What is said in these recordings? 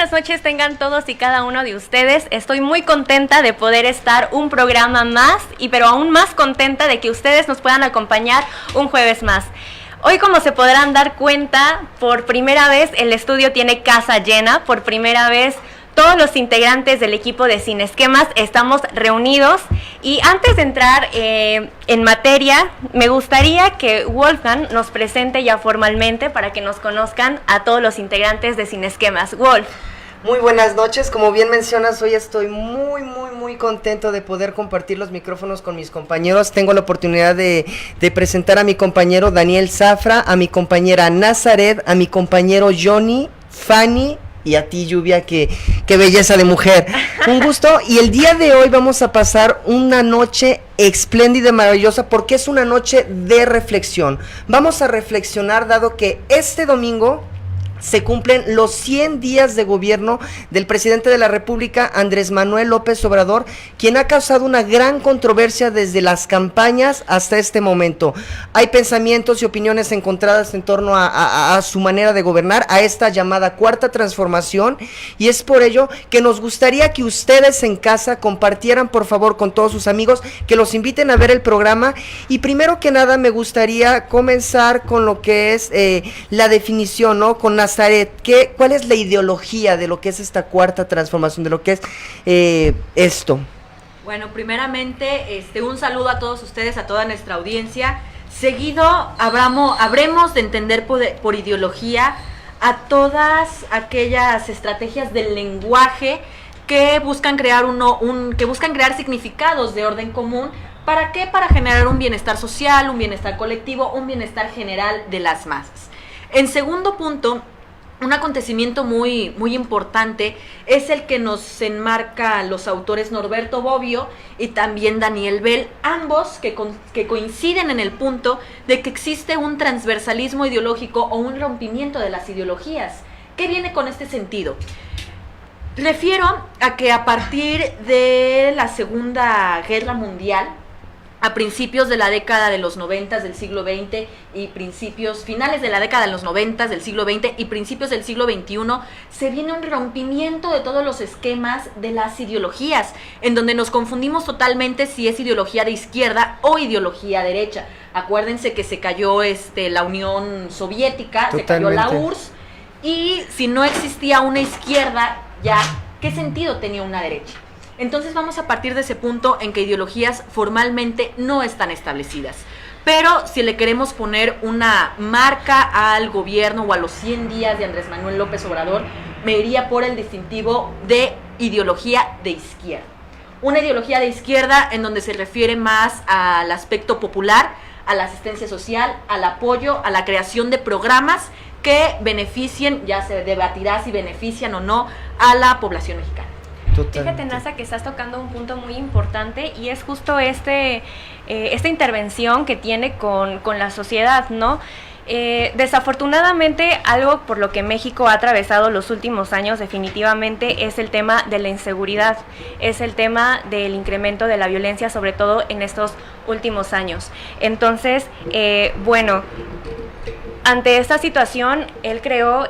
buenas noches tengan todos y cada uno de ustedes. Estoy muy contenta de poder estar un programa más, pero aún más contenta de que ustedes nos puedan acompañar un jueves más. Hoy, como se podrán dar cuenta, por primera vez el estudio tiene casa llena, por primera vez todos los integrantes del equipo de Sin Esquemas estamos reunidos, y antes de entrar en materia, me gustaría que Wolfgang nos presente ya formalmente para que nos conozcan a todos los integrantes de Sin Esquemas. Wolf. Muy buenas noches, como bien mencionas, hoy estoy muy contento de poder compartir los micrófonos con mis compañeros. Tengo la oportunidad de presentar a mi compañero Daniel Zafra, a mi compañera Nazaret, a mi compañero Johnny, Fanny, y a ti, Lluvia, qué belleza de mujer. Un gusto, y el día de hoy vamos a pasar una noche espléndida y maravillosa, porque es una noche de reflexión. Vamos a reflexionar, dado que este domingo se cumplen los 100 días de gobierno del presidente de la República, Andrés Manuel López Obrador, quien ha causado una gran controversia desde las campañas hasta este momento. Hay pensamientos y opiniones encontradas en torno a su manera de gobernar, a esta llamada cuarta transformación, y es por ello que nos gustaría que ustedes en casa compartieran, por favor, con todos sus amigos, que los inviten a ver el programa. Y primero que nada me gustaría comenzar con lo que es la definición, ¿no? Con Nazaret, ¿cuál es la ideología de lo que es esta cuarta transformación, de lo que es esto? Bueno, primeramente, un saludo a todos ustedes, a toda nuestra audiencia. Seguido, habremos de entender por ideología a todas aquellas estrategias del lenguaje que buscan crear significados de orden común. ¿Para qué? Para generar un bienestar social, un bienestar colectivo, un bienestar general de las masas. En segundo punto, un acontecimiento muy importante es el que nos enmarca los autores Norberto Bobbio y también Daniel Bell, ambos que coinciden en el punto de que existe un transversalismo ideológico o un rompimiento de las ideologías. ¿Qué viene con este sentido? Refiero a que a partir de la Segunda Guerra Mundial, a principios de la década de los 90 del siglo XX y finales de la década de los 90 del siglo XX y principios del siglo XXI, se viene un rompimiento de todos los esquemas de las ideologías, en donde nos confundimos totalmente si es ideología de izquierda o ideología derecha. Acuérdense que se cayó la Unión Soviética, totalmente. Se cayó la URSS, y si no existía una izquierda, ya, ¿qué sentido tenía una derecha? Entonces vamos a partir de ese punto en que ideologías formalmente no están establecidas. Pero si le queremos poner una marca al gobierno o a los 100 días de Andrés Manuel López Obrador, me iría por el distintivo de ideología de izquierda. Una ideología de izquierda en donde se refiere más al aspecto popular, a la asistencia social, al apoyo, a la creación de programas que beneficien, ya se debatirá si benefician o no a la población mexicana. Totalmente. Fíjate, Nasa, que estás tocando un punto muy importante, y es justo esta intervención que tiene con la sociedad, ¿no? Desafortunadamente, algo por lo que México ha atravesado los últimos años definitivamente es el tema de la inseguridad, es el tema del incremento de la violencia, sobre todo en estos últimos años. Entonces, ante esta situación, él creó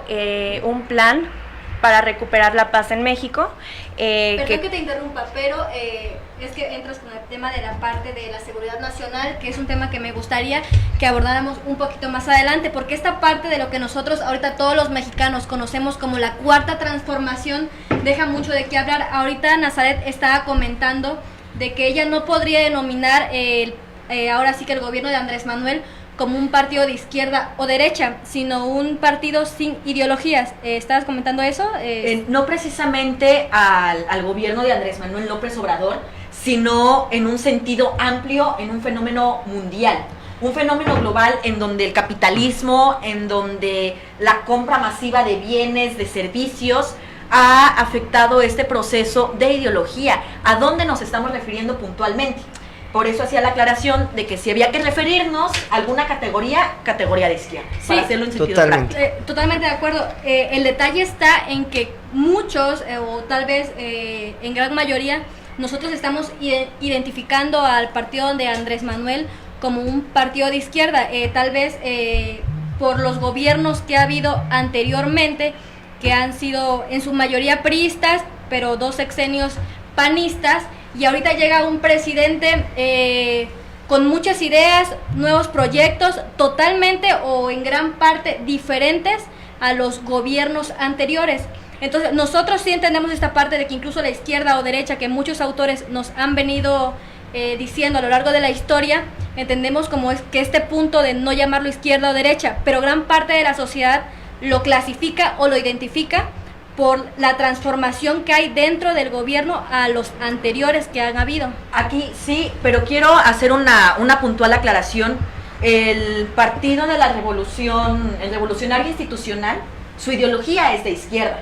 un plan para recuperar la paz en México. Perdón que te interrumpa, pero es que entras con el tema de la parte de la seguridad nacional, que es un tema que me gustaría que abordáramos un poquito más adelante, porque esta parte de lo que nosotros ahorita todos los mexicanos conocemos como la cuarta transformación deja mucho de qué hablar. Ahorita Nazaret estaba comentando de que ella no podría denominar ahora sí que el gobierno de Andrés Manuel como un partido de izquierda o derecha, sino un partido sin ideologías. ¿Estabas comentando eso? No precisamente al gobierno de Andrés Manuel López Obrador, sino en un sentido amplio, en un fenómeno mundial, un fenómeno global en donde el capitalismo, en donde la compra masiva de bienes, de servicios, ha afectado este proceso de ideología. ¿A dónde nos estamos refiriendo puntualmente? Por eso hacía la aclaración de que si había que referirnos a alguna categoría de izquierda, sí, para hacerlo en sentido práctico. Totalmente de acuerdo. El detalle está en que muchos, o tal vez en gran mayoría, nosotros estamos identificando al partido de Andrés Manuel como un partido de izquierda. Tal vez por los gobiernos que ha habido anteriormente, que han sido en su mayoría priistas, pero 2 sexenios panistas, y ahorita llega un presidente con muchas ideas, nuevos proyectos, totalmente o en gran parte diferentes a los gobiernos anteriores. Entonces nosotros sí entendemos esta parte de que incluso la izquierda o derecha, que muchos autores nos han venido diciendo a lo largo de la historia, entendemos como es que este punto de no llamarlo izquierda o derecha, pero gran parte de la sociedad lo clasifica o lo identifica por la transformación que hay dentro del gobierno a los anteriores que han habido. Aquí sí, pero quiero hacer una puntual aclaración. El Partido de la Revolución, el Revolucionario Institucional, su ideología es de izquierda.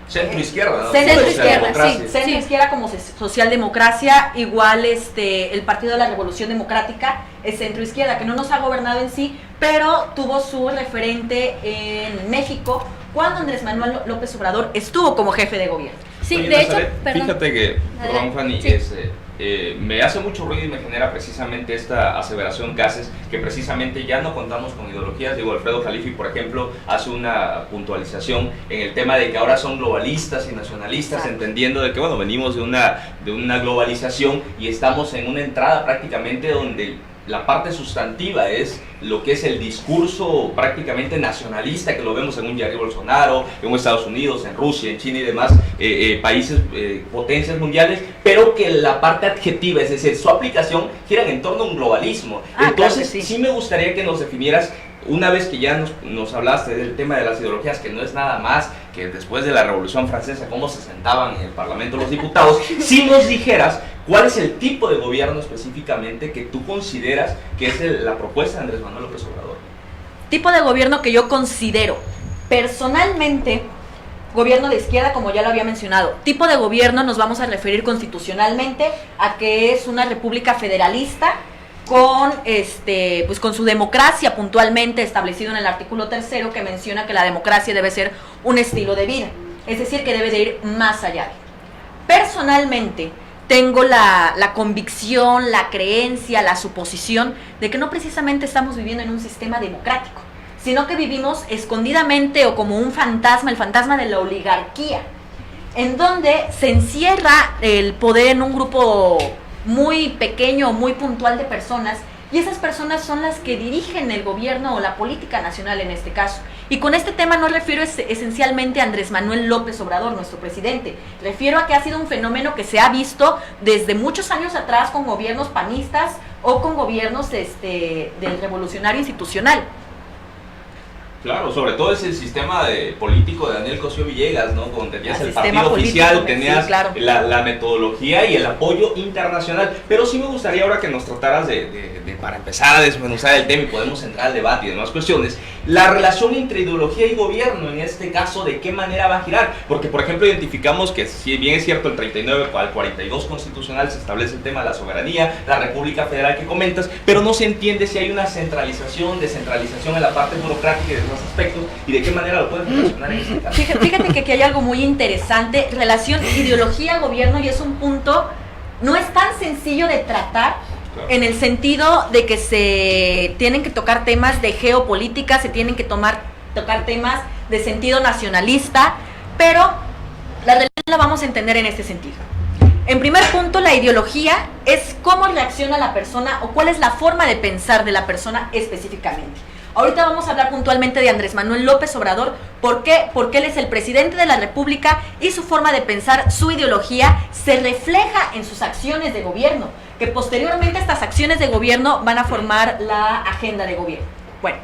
Centro izquierda, ¿no? Centro izquierda, sí. Centro Sí. izquierda como socialdemocracia, igual el Partido de la Revolución Democrática es centro izquierda, que no nos ha gobernado en sí, pero tuvo su referente en México cuando Andrés Manuel López Obrador estuvo como jefe de gobierno. Sí, Oye, de hecho, Nazaret, perdón. fíjate que, perdón, Adelante. Fanny, Sí. me hace mucho ruido y me genera precisamente esta aseveración que haces, que precisamente ya no contamos con ideologías. Digo, Alfredo Jalifi, por ejemplo, hace una puntualización en el tema de que ahora son globalistas y nacionalistas, Exacto. entendiendo de que, bueno, venimos de una globalización y estamos en una entrada prácticamente donde la parte sustantiva es lo que es el discurso prácticamente nacionalista, que lo vemos en un Jair Bolsonaro, en Estados Unidos, en Rusia, en China y demás países, potencias mundiales, pero que la parte adjetiva, es decir, su aplicación gira en torno a un globalismo. Entonces, claro que sí. sí me gustaría que nos definieras, una vez que ya nos hablaste del tema de las ideologías, que no es nada más que después de la Revolución Francesa, cómo se sentaban en el Parlamento los diputados, si nos dijeras cuál es el tipo de gobierno específicamente que tú consideras que es la propuesta de Andrés Manuel López Obrador. Tipo de gobierno que yo considero personalmente gobierno de izquierda, como ya lo había mencionado. Tipo de gobierno nos vamos a referir constitucionalmente a que es una república federalista con pues con su democracia puntualmente establecido en el artículo 3, que menciona que la democracia debe ser un estilo de vida, es decir, que debe de ir más allá. Personalmente tengo la convicción, la creencia, la suposición de que no precisamente estamos viviendo en un sistema democrático, sino que vivimos escondidamente o como un fantasma, el fantasma de la oligarquía, en donde se encierra el poder en un grupo muy pequeño, muy puntual de personas, y esas personas son las que dirigen el gobierno o la política nacional en este caso. Y con este tema no refiero esencialmente a Andrés Manuel López Obrador, nuestro presidente, refiero a que ha sido un fenómeno que se ha visto desde muchos años atrás con gobiernos panistas o con gobiernos del Revolucionario Institucional. Claro, sobre todo es el sistema político de Daniel Cosío Villegas, ¿no? Donde tenías el sistema partido político, oficial, sí, tenías claro. la metodología y el apoyo internacional. Pero sí me gustaría ahora que nos trataras para empezar a desmenuzar el tema y podemos entrar al debate y demás cuestiones, la relación entre ideología y gobierno, en este caso, ¿de qué manera va a girar? Porque, por ejemplo, identificamos que, si bien es cierto, el 39 al 42 constitucional se establece el tema de la soberanía, la República Federal que comentas, pero no se entiende si hay una centralización, descentralización en la parte burocrática y de esos aspectos, y de qué manera lo puedes relacionar en este caso. Fíjate que aquí hay algo muy interesante, relación ideología-gobierno, y es un punto, no es tan sencillo de tratar, Claro. en el sentido de que se tienen que tocar temas de geopolítica, se tienen que tocar temas de sentido nacionalista, pero la realidad la vamos a entender en este sentido. En primer punto, la ideología es cómo reacciona la persona o cuál es la forma de pensar de la persona específicamente. Ahorita vamos a hablar puntualmente de Andrés Manuel López Obrador. ¿Por qué? Porque él es el presidente de la República y su forma de pensar, su ideología, se refleja en sus acciones de gobierno, que posteriormente estas acciones de gobierno van a formar la agenda de gobierno. Bueno,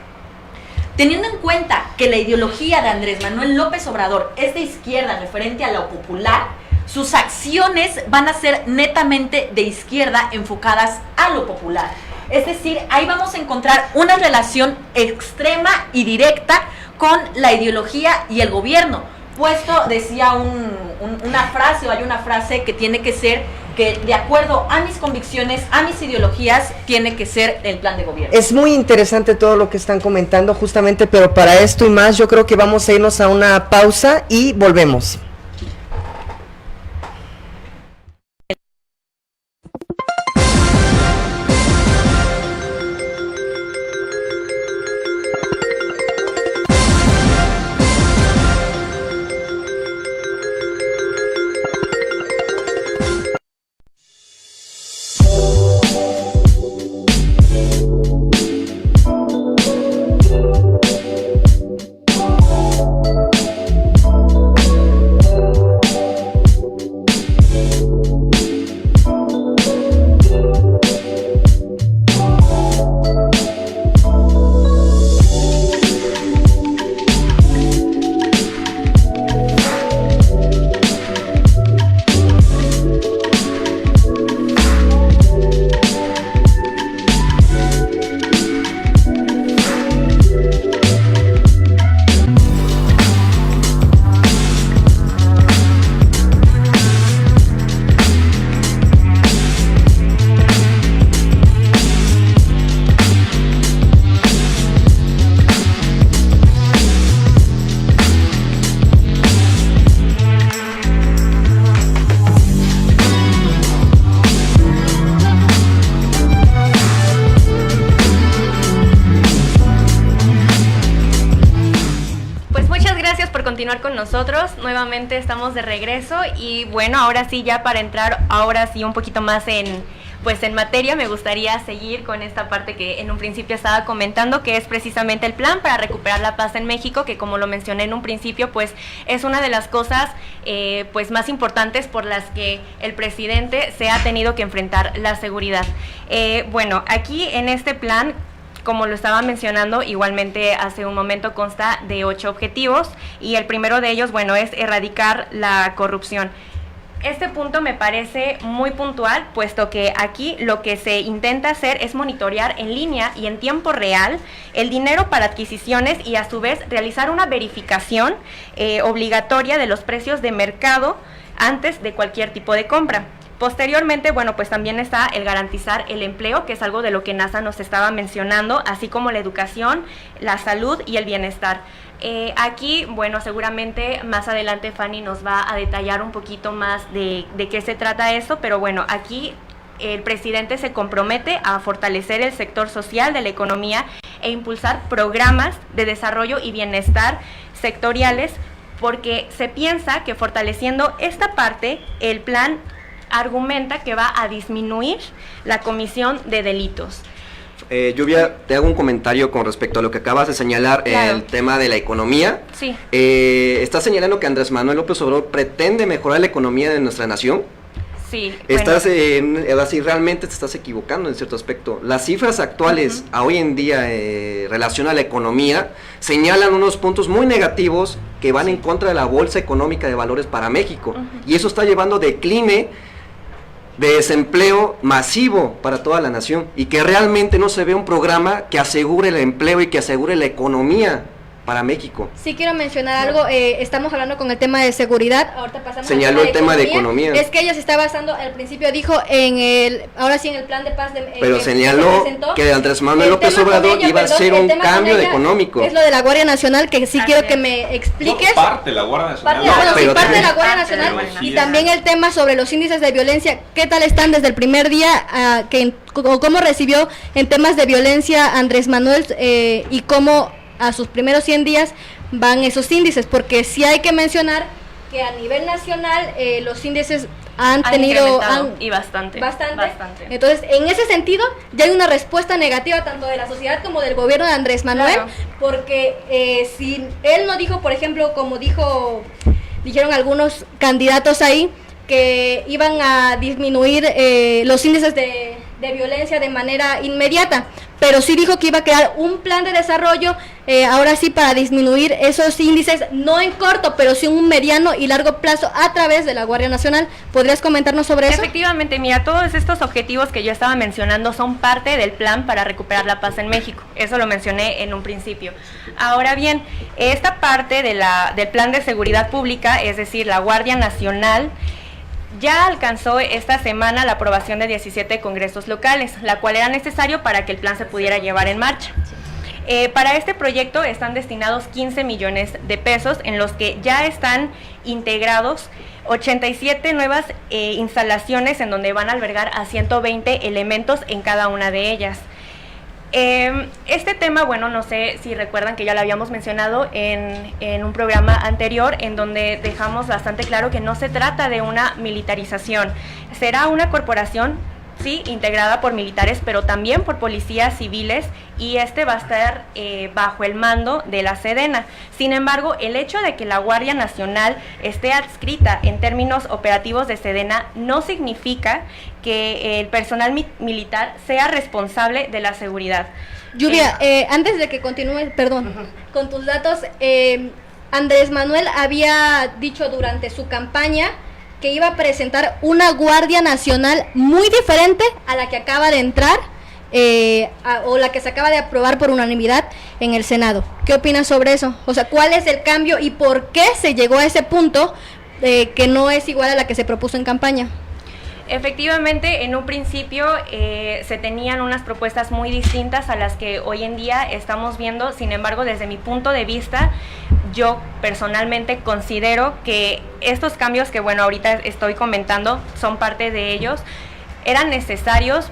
teniendo en cuenta que la ideología de Andrés Manuel López Obrador es de izquierda, referente a lo popular, sus acciones van a ser netamente de izquierda, enfocadas a lo popular. Es decir, ahí vamos a encontrar una relación extrema y directa con la ideología y el gobierno. Puesto, decía una frase, o hay una frase que tiene que ser que de acuerdo a mis convicciones, a mis ideologías, tiene que ser el plan de gobierno. Es muy interesante todo lo que están comentando justamente, pero para esto y más yo creo que vamos a irnos a una pausa y volvemos. continuar con nosotros. Nuevamente estamos de regreso y bueno, ahora sí ya para entrar un poquito más en materia, me gustaría seguir con esta parte que en un principio estaba comentando, que es precisamente el plan para recuperar la paz en México, que como lo mencioné en un principio, pues es una de las cosas pues más importantes por las que el presidente se ha tenido que enfrentar la seguridad. Bueno, aquí en este plan, como lo estaba mencionando, igualmente hace un momento consta de 8 objetivos y el primero de ellos, bueno, es erradicar la corrupción. Este punto me parece muy puntual, puesto que aquí lo que se intenta hacer es monitorear en línea y en tiempo real el dinero para adquisiciones y a su vez realizar una verificación obligatoria de los precios de mercado antes de cualquier tipo de compra. Posteriormente, bueno, pues también está el garantizar el empleo, que es algo de lo que NASA nos estaba mencionando, así como la educación, la salud y el bienestar. Aquí, bueno, seguramente más adelante Fanny nos va a detallar un poquito más de qué se trata esto, pero bueno, aquí el presidente se compromete a fortalecer el sector social de la economía e impulsar programas de desarrollo y bienestar sectoriales, porque se piensa que fortaleciendo esta parte, el plan argumenta que va a disminuir la comisión de delitos. Lluvia, te hago un comentario con respecto a lo que acabas de señalar, claro. El tema de la economía. Sí. Estás señalando que Andrés Manuel López Obrador pretende mejorar la economía de nuestra nación. Sí. Estás, así realmente te estás equivocando en cierto aspecto. Las cifras actuales a hoy en día relación a la economía señalan unos puntos muy negativos que van en contra de la bolsa económica de valores para México. Y eso está llevando decline de desempleo masivo para toda la nación y que realmente no se ve un programa que asegure el empleo y que asegure la economía para México. Sí quiero mencionar algo, estamos hablando con el tema de seguridad, ahorita pasamos Señaló el tema de economía. Es que ella se está basando, al principio dijo ahora sí en el plan de paz de pero señaló que Andrés Manuel López Obrador iba a hacer un cambio económico. Es lo de la Guardia Nacional, que sí quiero que me expliques. No, parte de la Guardia Nacional. Parte de la Guardia Nacional y también el tema sobre los índices de violencia, ¿qué tal están desde el primer día cómo recibió en temas de violencia Andrés Manuel y cómo a sus primeros 100 días van esos índices? Porque sí hay que mencionar que a nivel nacional los índices han tenido y bastante. Entonces, en ese sentido, ya hay una respuesta negativa tanto de la sociedad como del gobierno de Andrés Manuel, claro. Porque si él no dijo, por ejemplo, como dijeron algunos candidatos ahí, que iban a disminuir los índices de violencia de manera inmediata, pero sí dijo que iba a crear un plan de desarrollo, ahora sí para disminuir esos índices, no en corto, pero sí en un mediano y largo plazo a través de la Guardia Nacional. ¿Podrías comentarnos sobre eso? Efectivamente, mira, todos estos objetivos que yo estaba mencionando son parte del plan para recuperar la paz en México, eso lo mencioné en un principio. Ahora bien, esta parte del plan de seguridad pública, es decir, la Guardia Nacional, ya alcanzó esta semana la aprobación de 17 congresos locales, la cual era necesario para que el plan se pudiera llevar en marcha. Para este proyecto están destinados 15 millones de pesos, en los que ya están integrados 87 nuevas instalaciones en donde van a albergar a 120 elementos en cada una de ellas. Este tema, bueno, no sé si recuerdan que ya lo habíamos mencionado en un programa anterior, en donde dejamos bastante claro que no se trata de una militarización. Será una corporación, sí, integrada por militares, pero también por policías civiles, y va a estar bajo el mando de la Sedena. Sin embargo, el hecho de que la Guardia Nacional esté adscrita en términos operativos de Sedena no significa que el personal militar sea responsable de la seguridad. Lluvia, antes de que continúes, perdón, con tus datos, Andrés Manuel había dicho durante su campaña que iba a presentar una Guardia Nacional muy diferente a la que acaba de entrar, o la que se acaba de aprobar por unanimidad en el Senado. ¿Qué opinas sobre eso? O sea, ¿cuál es el cambio y por qué se llegó a ese punto que no es igual a la que se propuso en campaña? Efectivamente, en un principio se tenían unas propuestas muy distintas a las que hoy en día estamos viendo. Sin embargo, desde mi punto de vista, yo personalmente considero que estos cambios que, bueno, ahorita estoy comentando, son parte de ellos, eran necesarios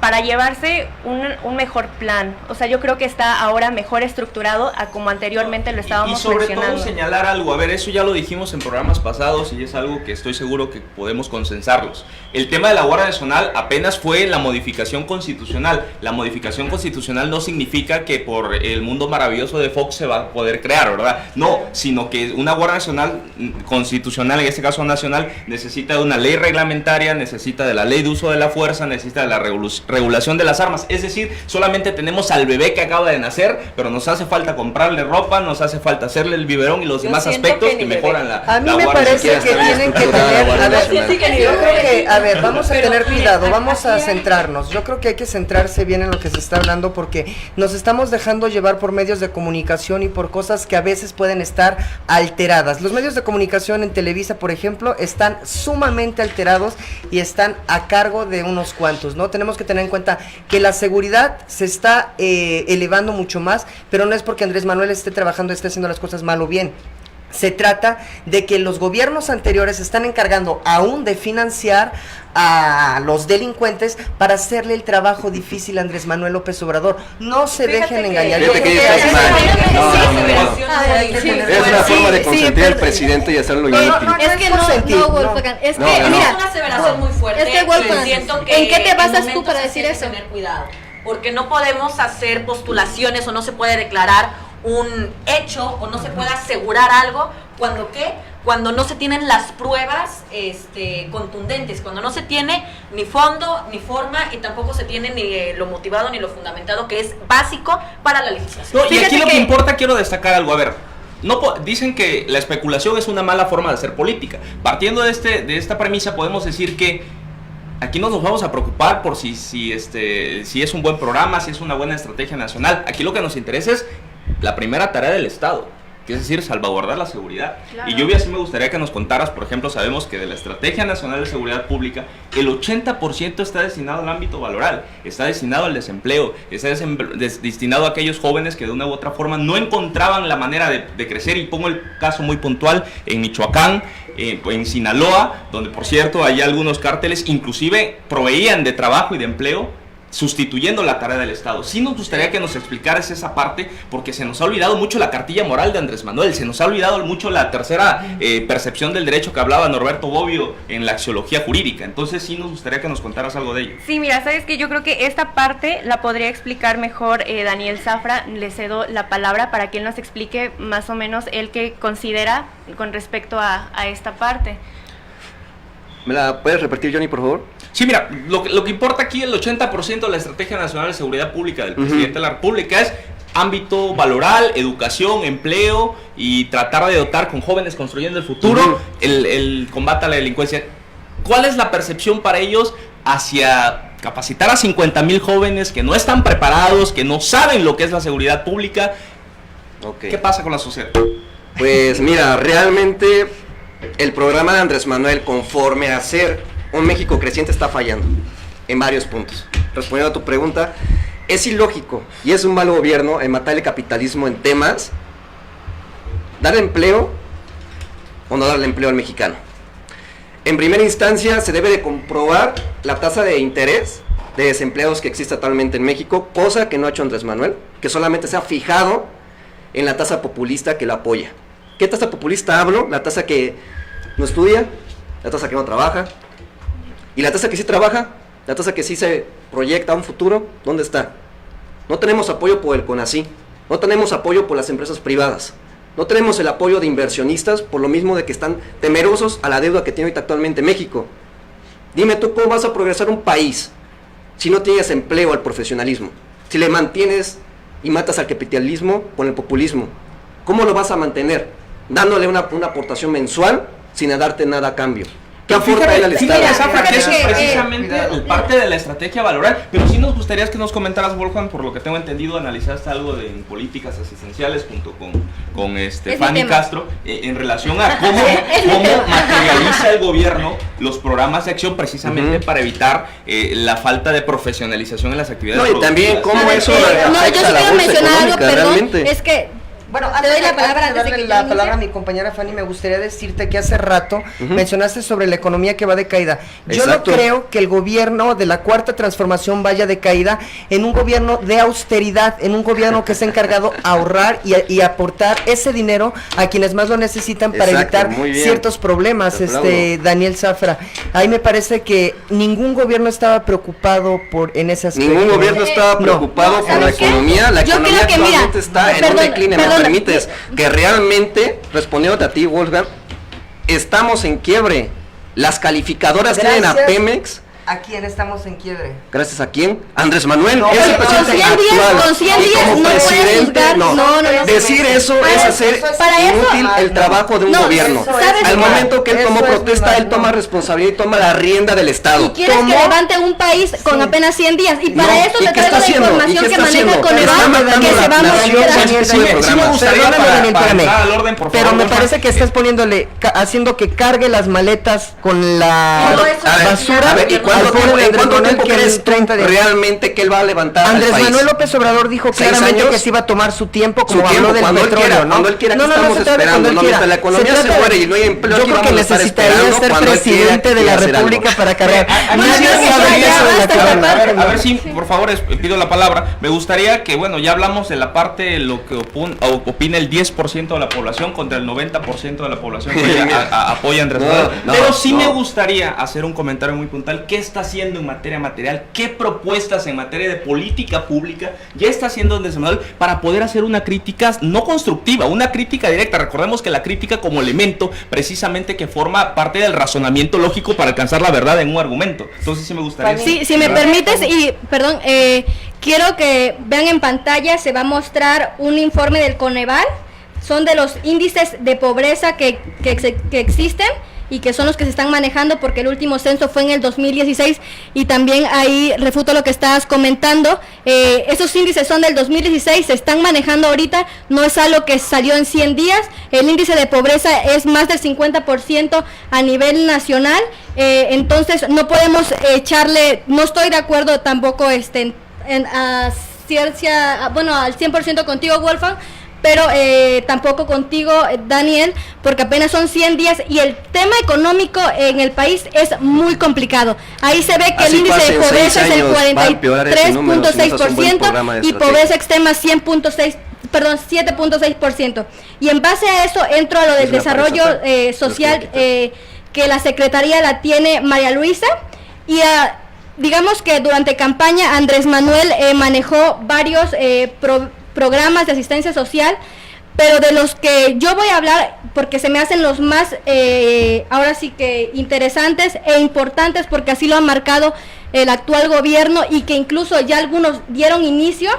para llevarse un mejor plan. O sea, yo creo que está ahora mejor estructurado a como anteriormente lo estábamos mencionando. Y sobre todo señalar algo, a ver, eso ya lo dijimos en programas pasados y es algo que estoy seguro que podemos consensarlos. El tema de la Guardia Nacional apenas fue la modificación constitucional. La modificación constitucional no significa que por el mundo maravilloso de Fox se va a poder crear, ¿verdad? No, sino que una Guardia Nacional constitucional, en este caso nacional, necesita de una ley reglamentaria, necesita de la ley de uso de la fuerza, necesita de la regulación de las armas. Es decir, solamente tenemos al bebé que acaba de nacer, pero nos hace falta comprarle ropa, nos hace falta hacerle el biberón y los demás aspectos que mejoran la A mí la me Guardia parece Nacional. que tienen que tener, a ver, yo creo que, a ver, vamos a tener cuidado, vamos a centrarnos. Yo creo que hay que centrarse bien en lo que se está hablando porque nos estamos dejando llevar por medios de comunicación y por cosas que a veces pueden estar alteradas. Los medios de comunicación en Televisa, por ejemplo, están sumamente alterados y están a cargo de unos cuantos, ¿no? Tenemos que tener en cuenta que la seguridad se está elevando mucho más, pero no es porque Andrés Manuel esté trabajando, esté haciendo las cosas mal o bien. Se trata de que los gobiernos anteriores se están encargando aún de financiar a los delincuentes para hacerle el trabajo difícil a Andrés Manuel López Obrador. No se dejen engañar. Fíjate que estás mal. Es una forma de consentir al presidente y hacerlo íntimo. Es que no, Wolfgang, es que, Es mira, una aseveración muy fuerte. es que, Wolfgang, Siento que ¿en qué te basas tú momentos para así decir hay que eso? tener cuidado, porque no podemos hacer postulaciones o no se puede declarar un hecho o no se puede asegurar algo cuando no se tienen las pruebas contundentes, cuando no se tiene ni fondo ni forma y tampoco se tiene ni lo motivado ni lo fundamentado que es básico para la legislación. No, y aquí lo que importa, quiero destacar algo, a ver. Dicen que la especulación es una mala forma de hacer política. Partiendo de esta premisa podemos decir que aquí no nos vamos a preocupar por si es un buen programa, si es una buena estrategia nacional. Aquí lo que nos interesa es la primera tarea del Estado, que es decir, salvaguardar la seguridad. Claro. Y yo sí me gustaría que nos contaras, por ejemplo, sabemos que de la Estrategia Nacional de Seguridad Pública, el 80% está destinado al ámbito laboral, está destinado al desempleo, está destinado a aquellos jóvenes que de una u otra forma no encontraban la manera de crecer. Y pongo el caso muy puntual en Michoacán, en Sinaloa, donde por cierto hay algunos cárteles, inclusive proveían de trabajo y de empleo, sustituyendo la tarea del Estado. Sí nos gustaría que nos explicaras esa parte, porque se nos ha olvidado mucho la cartilla moral de Andrés Manuel, se nos ha olvidado mucho la tercera percepción del derecho que hablaba Norberto Bobbio en la axiología jurídica. Entonces sí nos gustaría que nos contaras algo de ello. Sí, mira, sabes que yo creo que esta parte la podría explicar mejor Daniel Zafra. Le cedo la palabra para que él nos explique más o menos él que considera con respecto a esta parte. ¿Me la puedes repetir, Johnny, por favor? Sí, mira, lo que importa aquí, el 80% de la Estrategia Nacional de Seguridad Pública del presidente de la República es ámbito valoral, educación, empleo y tratar de dotar con jóvenes construyendo el futuro el combate a la delincuencia. ¿Cuál es la percepción para ellos hacia capacitar a 50,000 jóvenes que no están preparados, que no saben lo que es la seguridad pública? Okay. ¿Qué pasa con la sociedad? Pues mira, realmente el programa de Andrés Manuel, conforme a ser un México creciente, está fallando en varios puntos. Respondiendo a tu pregunta, es ilógico y es un mal gobierno en matar el capitalismo en temas, dar empleo o no darle empleo al mexicano. En primera instancia se debe de comprobar la tasa de interés de desempleados que existe actualmente en México, cosa que no ha hecho Andrés Manuel, que solamente se ha fijado en la tasa populista que lo apoya. ¿Qué tasa populista hablo? La tasa que no estudia, la tasa que no trabaja, y la tasa que sí trabaja, la tasa que sí se proyecta a un futuro, ¿dónde está? No tenemos apoyo por el CONACYT, no tenemos apoyo por las empresas privadas, no tenemos el apoyo de inversionistas por lo mismo de que están temerosos a la deuda que tiene ahorita actualmente México. Dime tú, ¿cómo vas a progresar un país si no tienes empleo al profesionalismo? Si le mantienes y matas al capitalismo con el populismo, ¿cómo lo vas a mantener? Dándole una aportación mensual sin darte nada a cambio. ¿Qué aporta él al Estado? Zafra, que eso es precisamente parte de la estrategia valoral, pero sí nos gustaría que nos comentaras, Wolfgang, por lo que tengo entendido, analizaste algo en políticas asistenciales junto con Fanny Castro, en relación a cómo materializa el gobierno los programas de acción precisamente para evitar la falta de profesionalización en las actividades productivas. Y también cómo eso yo sí afecta a la quiero bolsa mencionar algo, económica, perdón, realmente. es que Bueno, te doy la palabra antes de antes de darle que la yo palabra a inicie. mi compañera Fanny, me gustaría decirte que hace rato mencionaste sobre la economía que va de caída. Yo Exacto. no creo que el gobierno de la Cuarta Transformación vaya de caída en un gobierno de austeridad, en un gobierno que se ha encargado a ahorrar y aportar ese dinero a quienes más lo necesitan para Exacto, evitar muy bien. ciertos problemas, Te aplaudo. Daniel Zafra. Ahí me parece que ningún gobierno estaba preocupado en ese aspecto. Ningún gobierno estaba preocupado por la ¿sabes qué? economía. La Yo economía creo que, mira, actualmente está en un perdón, decline. perdón, ¿Me permites? Que realmente, respondiéndote a ti, Wolfgang, estamos en quiebre. Las calificadoras tienen a Gracias. Pemex. ¿A quién estamos en quiebre? ¿Gracias a quién? Andrés Manuel, No, es el oye, presidente con 100 días- actual. con 100 Y días como no puedes presidente, juzgar. No. Decir eso Para es eso hacer es para eso- inútil el trabajo de un No, gobierno. eso ¿sabes Al qué? momento que él Eso tomó es protesta, mal, él toma no. responsabilidad y toma la rienda del Estado. Y quieres que levante un país con apenas 100 días. Y para No, eso ¿y te qué traigo está la haciendo? ¿Y información qué que está maneja haciendo? Coneval, Está matando que se la va a nación, mostrar. sí, Sí me programa. gustaría Perdóname, para Daniel, espérame. entrar al orden, por Pero favor, me Wolfgang. parece que estás poniéndole, haciendo que cargue las maletas con la Todo eso A ver, basura. a ver, ¿y al cuánto pobre tiempo, de en Andrés cuánto Manuel tiempo que el crees tú 30 de realmente que él va a levantar al Andrés país? Manuel López Obrador dijo 6 claramente años. que se iba a tomar su tiempo, como Su habló tiempo, del cuando él petróleo, quiera, ¿no? cuando él quiera, no, aquí no, no, estamos se trata de esperando, cuando él ¿no? quiera. Mientras la economía Se se trata muere de- y no hay empleo, yo aquí creo que vamos a estar necesitaría esperando ser cuando él presidente quiera de la hacer algo. República para cargar. Bueno, Nadie ya, sabe ya, eso de la basta, cámara. Zapata. A ver si, por favor, pido la palabra. Me gustaría que, bueno, ya hablamos de la parte de lo que opina el 10% de la población contra el 90% de la población que apoya a Andrés No, Manuel. no, Pero sí no. me gustaría hacer un comentario muy puntual. ¿Qué está haciendo en materia material? ¿Qué propuestas en materia de política pública ya está haciendo Andrés Manuel para poder hacer una crítica no constructiva, una crítica directa? Recordemos que la crítica como elemento precisamente que forma parte del razonamiento lógico para alcanzar la verdad en un argumento. Entonces sí me gustaría... Sí, si me permites, y perdón, quiero que vean en pantalla, se va a mostrar un informe del Coneval, son de los índices de pobreza que existen y que son los que se están manejando porque el último censo fue en el 2016 y también ahí refuto lo que estabas comentando, esos índices son del 2016, se están manejando ahorita, no es algo que salió en 100 días, el índice de pobreza es más del 50% a nivel nacional, entonces no podemos echarle, no estoy de acuerdo tampoco al 100% contigo, Wolfgang, pero tampoco contigo, Daniel, porque apenas son 100 días y el tema económico en el país es muy complicado. Ahí se ve que Así el índice de pasen pobreza 6 es el años, va a empeorar ese número si no se hace un buen programa de 43.6% y estrategia. pobreza extrema 7.6%. Y en base a eso entro a lo del Es la desarrollo paisa, social que la Secretaría la tiene María Luisa y digamos que durante campaña Andrés Manuel manejó varios programas de asistencia social, pero de los que yo voy a hablar, porque se me hacen los más, ahora sí que interesantes e importantes, porque así lo ha marcado el actual gobierno y que incluso ya algunos dieron inicio,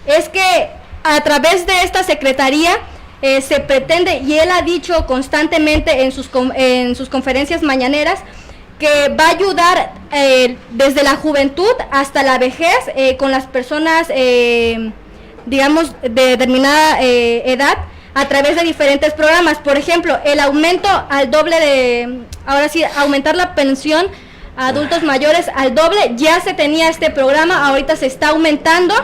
es que a través de esta secretaría se pretende, y él ha dicho constantemente en sus conferencias mañaneras, que va a ayudar desde la juventud hasta la vejez con las personas digamos de determinada edad a través de diferentes programas. Por ejemplo, el aumento al doble ahora sí, aumentar la pensión a adultos mayores al doble, ya se tenía este programa, ahorita se está aumentando.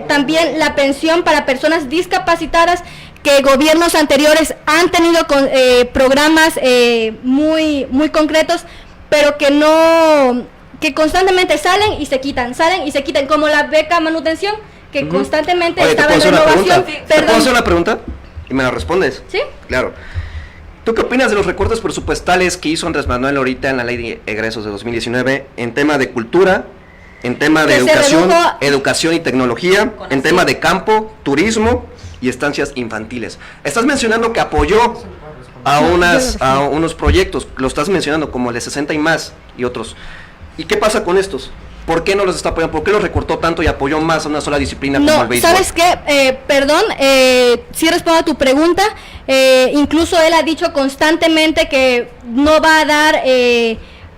También la pensión para personas discapacitadas, que gobiernos anteriores han tenido programas muy concretos, pero que constantemente salen y se quitan, como la beca manutención, que constantemente Oye, ¿te estaba puedo en hacer una renovación. pregunta? ¿Te puedo hacer una pregunta? Y me la respondes. ¿Sí? Claro. ¿Tú qué opinas de los recortes presupuestales que hizo Andrés Manuel ahorita en la ley de egresos de 2019 en tema de cultura, en tema de Que se educación, redujo- educación y tecnología, en tema de campo, turismo y estancias infantiles? Estás mencionando que apoyó a unos proyectos, lo estás mencionando como el de 60 y más y otros. ¿Y qué pasa con estos? ¿Por qué no los está apoyando? ¿Por qué los recortó tanto y apoyó más a una sola disciplina como el No, béisbol? ¿sabes qué? Perdón, sí respondo a tu pregunta. Incluso él ha dicho constantemente que no va a dar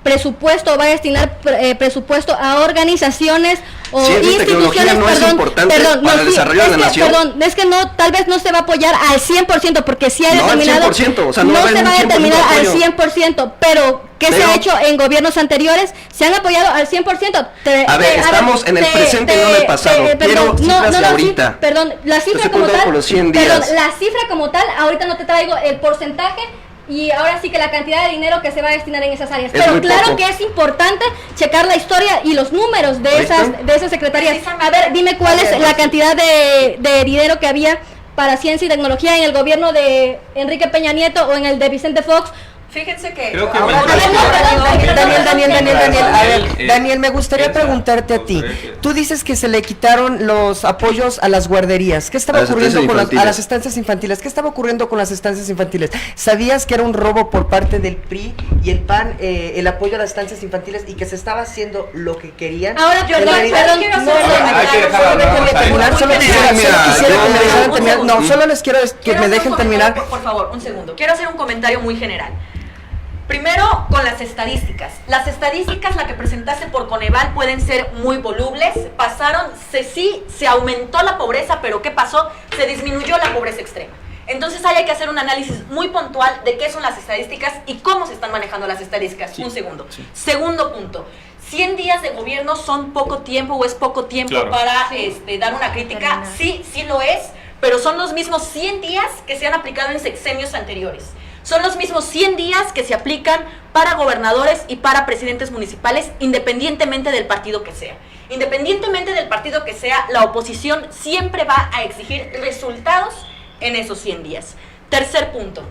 presupuesto o va a destinar presupuesto a organizaciones o Ciencia y tecnología no es importante para el desarrollo de la nación. Perdón, es que no, tal vez no se va a apoyar al 100%, porque sí ha determinado, al 100%, o sea, no se va a determinar al apoyo. 100%, pero ¿qué se ha hecho en gobiernos anteriores? Se han apoyado al 100%. Estamos en el presente y no en el pasado. Quiero cifras de ahorita. Perdón, la cifra como tal, por los 100 días. perdón, la cifra como tal, ahorita no te traigo el porcentaje, y ahora sí que la cantidad de dinero que se va a destinar en esas áreas. Pero claro poco. Que es importante checar la historia y los números de esas secretarías. A ver, dime cuál es la cantidad de dinero que había para ciencia y tecnología en el gobierno de Enrique Peña Nieto o en el de Vicente Fox. Fíjense que... Creo que Daniel, me gustaría preguntarte a ti. Tú dices que se le quitaron los apoyos a las guarderías. ¿Qué estaba ocurriendo con a las estancias infantiles? ¿Qué estaba ocurriendo con las estancias infantiles? ¿Sabías que era un robo por parte del PRI y el PAN el apoyo a las estancias infantiles y que se estaba haciendo lo que querían? Ahora, solo les quiero que me dejen terminar. Por favor, un segundo. Quiero hacer un comentario muy general. Primero, con las estadísticas. Las estadísticas, la que presentaste por Coneval, pueden ser muy volubles. Se aumentó la pobreza, pero ¿qué pasó? Se disminuyó la pobreza extrema. Entonces hay que hacer un análisis muy puntual de qué son las estadísticas y cómo se están manejando las estadísticas. Sí, un segundo. Sí. Segundo punto. 100 días de gobierno son poco tiempo o es poco tiempo para dar una crítica. Sí, sí lo es, pero son los mismos 100 días que se han aplicado en sexenios anteriores. Son los mismos 100 días que se aplican para gobernadores y para presidentes municipales, independientemente del partido que sea. Independientemente del partido que sea, la oposición siempre va a exigir resultados en esos 100 días. Tercer punto.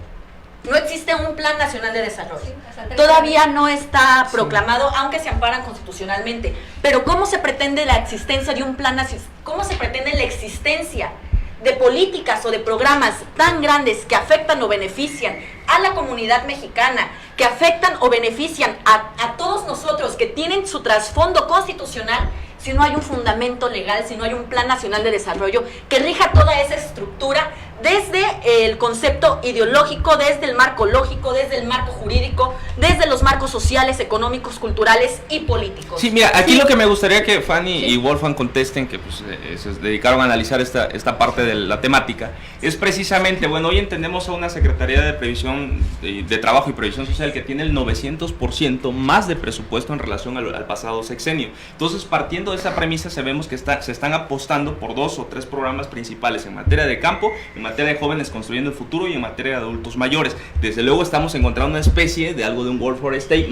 No existe un plan nacional de desarrollo. Todavía no está proclamado, aunque se amparan constitucionalmente. Pero ¿cómo se pretende la existencia de un plan nacional? ¿Cómo se pretende la existencia de políticas o de programas tan grandes que afectan o benefician a la comunidad mexicana, que afectan o benefician a todos nosotros, que tienen su trasfondo constitucional, si no hay un fundamento legal, si no hay un plan nacional de desarrollo que rija toda esa estructura desde el concepto ideológico, desde el marco lógico, desde el marco jurídico, desde los marcos sociales, económicos, culturales y políticos? Sí, mira, aquí lo que me gustaría que Fanny y Wolfgang contesten, que pues se dedicaron a analizar esta parte de la temática, es precisamente, bueno, hoy entendemos a una Secretaría de Previsión, de Trabajo y Previsión Social que tiene el 900% más de presupuesto en relación al pasado sexenio. Entonces, partiendo de esa premisa, sabemos que se están apostando por 2 o 3 programas principales en materia de campo, en materia de jóvenes construyendo el futuro y en materia de adultos mayores. Desde luego estamos encontrando una especie de algo de un World for State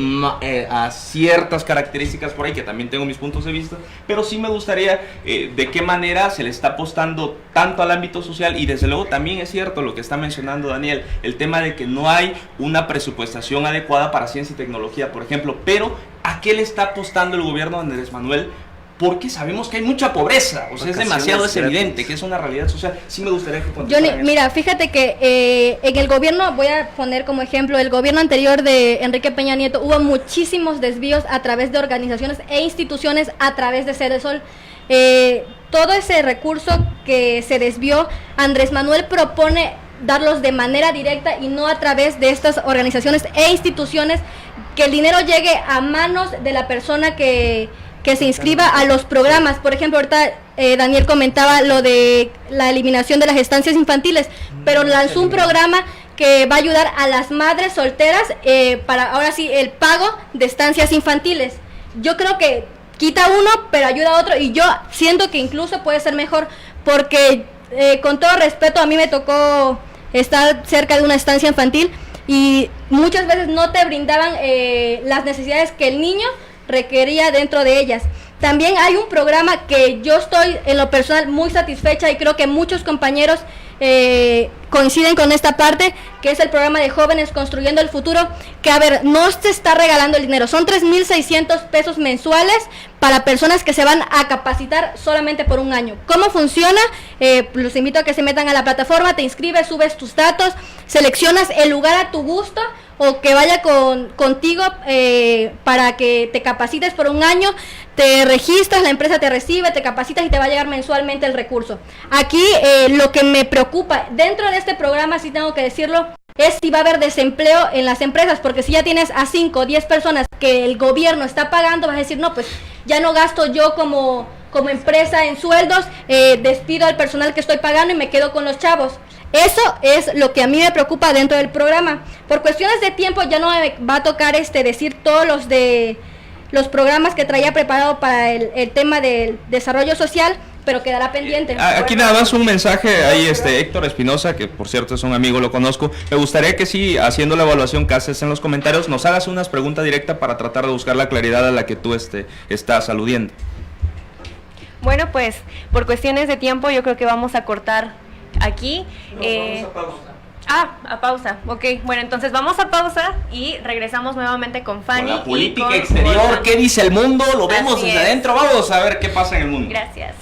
a ciertas características por ahí, que también tengo mis puntos de vista, pero sí me gustaría de qué manera se le está apostando tanto al ámbito social, y desde luego también es cierto lo que está mencionando Daniel, el tema de que no hay una presupuestación adecuada para ciencia y tecnología, por ejemplo. Pero ¿a qué le está apostando el gobierno de Andrés Manuel? Porque sabemos que hay mucha pobreza, o sea, es evidente que es una realidad social. Sí me gustaría que Johnny, mira, fíjate que en el gobierno, voy a poner como ejemplo, el gobierno anterior de Enrique Peña Nieto, hubo muchísimos desvíos a través de organizaciones e instituciones, a través de Cedesol. Todo ese recurso que se desvió, Andrés Manuel propone darlos de manera directa y no a través de estas organizaciones e instituciones, que el dinero llegue a manos de la persona que se inscriba a los programas. Por ejemplo, ahorita Daniel comentaba lo de la eliminación de las estancias infantiles, pero lanzó un programa que va a ayudar a las madres solteras para, ahora sí, el pago de estancias infantiles. Yo creo que quita uno, pero ayuda a otro, y yo siento que incluso puede ser mejor, porque con todo respeto, a mí me tocó estar cerca de una estancia infantil y muchas veces no te brindaban las necesidades que el niño requería dentro de ellas. También hay un programa que yo estoy en lo personal muy satisfecha, y creo que muchos compañeros coinciden con esta parte, que es el programa de Jóvenes Construyendo el Futuro, que a ver, no se está regalando el dinero, son 3,600 pesos mensuales para personas que se van a capacitar solamente por un año. ¿Cómo funciona? Los invito a que se metan a la plataforma, te inscribes, subes tus datos, seleccionas el lugar a tu gusto o que vaya contigo para que te capacites por un año, te registras, la empresa te recibe, te capacitas y te va a llegar mensualmente el recurso. Aquí lo que me preocupa, dentro de este programa, sí tengo que decirlo, es si va a haber desempleo en las empresas, porque si ya tienes a 5 o 10 personas que el gobierno está pagando, vas a decir, no, pues ya no gasto yo como empresa en sueldos, despido al personal que estoy pagando y me quedo con los chavos. Eso es lo que a mí me preocupa dentro del programa. Por cuestiones de tiempo ya no me va a tocar decir todos los programas que traía preparado para el tema del desarrollo social, pero quedará pendiente. Aquí nada más un mensaje, ahí Héctor Espinosa, que por cierto es un amigo, lo conozco. Me gustaría que sí, haciendo la evaluación que haces en los comentarios, nos hagas unas preguntas directas para tratar de buscar la claridad a la que tú estás aludiendo. Bueno, pues por cuestiones de tiempo yo creo que vamos a cortar aquí. Vamos a pausa. A pausa, ok. Bueno, entonces vamos a pausa y regresamos nuevamente con Fanny. Con la política y con exterior, Wolfgang. ¿qué dice el mundo? Lo vemos Así desde es. adentro, vamos a ver qué pasa en el mundo. Gracias.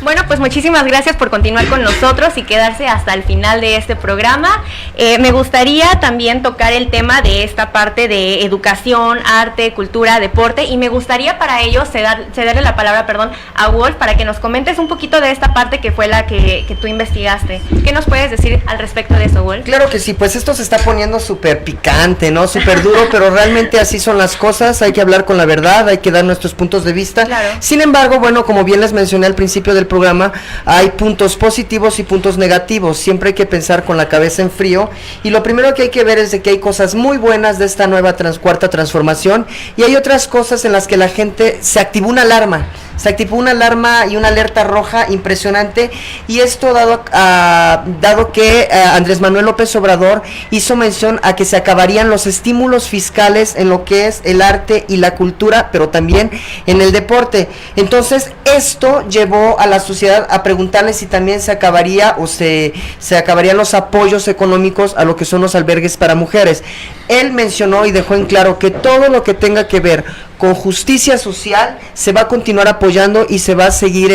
Bueno, pues muchísimas gracias por continuar con nosotros y quedarse hasta el final de este programa. Me gustaría también tocar el tema de esta parte de educación, arte, cultura, deporte, y me gustaría para ello cederle la palabra, a Wolf para que nos comentes un poquito de esta parte que fue la que tú investigaste. ¿Qué nos puedes decir al respecto de eso, Wolf? Claro que sí, pues esto se está poniendo súper picante, ¿no? Súper duro, pero realmente así son las cosas, hay que hablar con la verdad, hay que dar nuestros puntos de vista. Claro. Sin embargo, bueno, como bien les mencioné al principio del programa, hay puntos positivos y puntos negativos, siempre hay que pensar con la cabeza en frío, y lo primero que hay que ver es de que hay cosas muy buenas de esta nueva cuarta transformación, y hay otras cosas en las que la gente se activó una alarma y una alerta roja impresionante, y esto dado que Andrés Manuel López Obrador hizo mención a que se acabarían los estímulos fiscales en lo que es el arte y la cultura, pero también en el deporte. Entonces esto llevó a la sociedad a preguntarle si también se acabaría o se acabarían los apoyos económicos a lo que son los albergues para mujeres. Él mencionó y dejó en claro que todo lo que tenga que ver con justicia social se va a continuar apoyando y se va a seguir,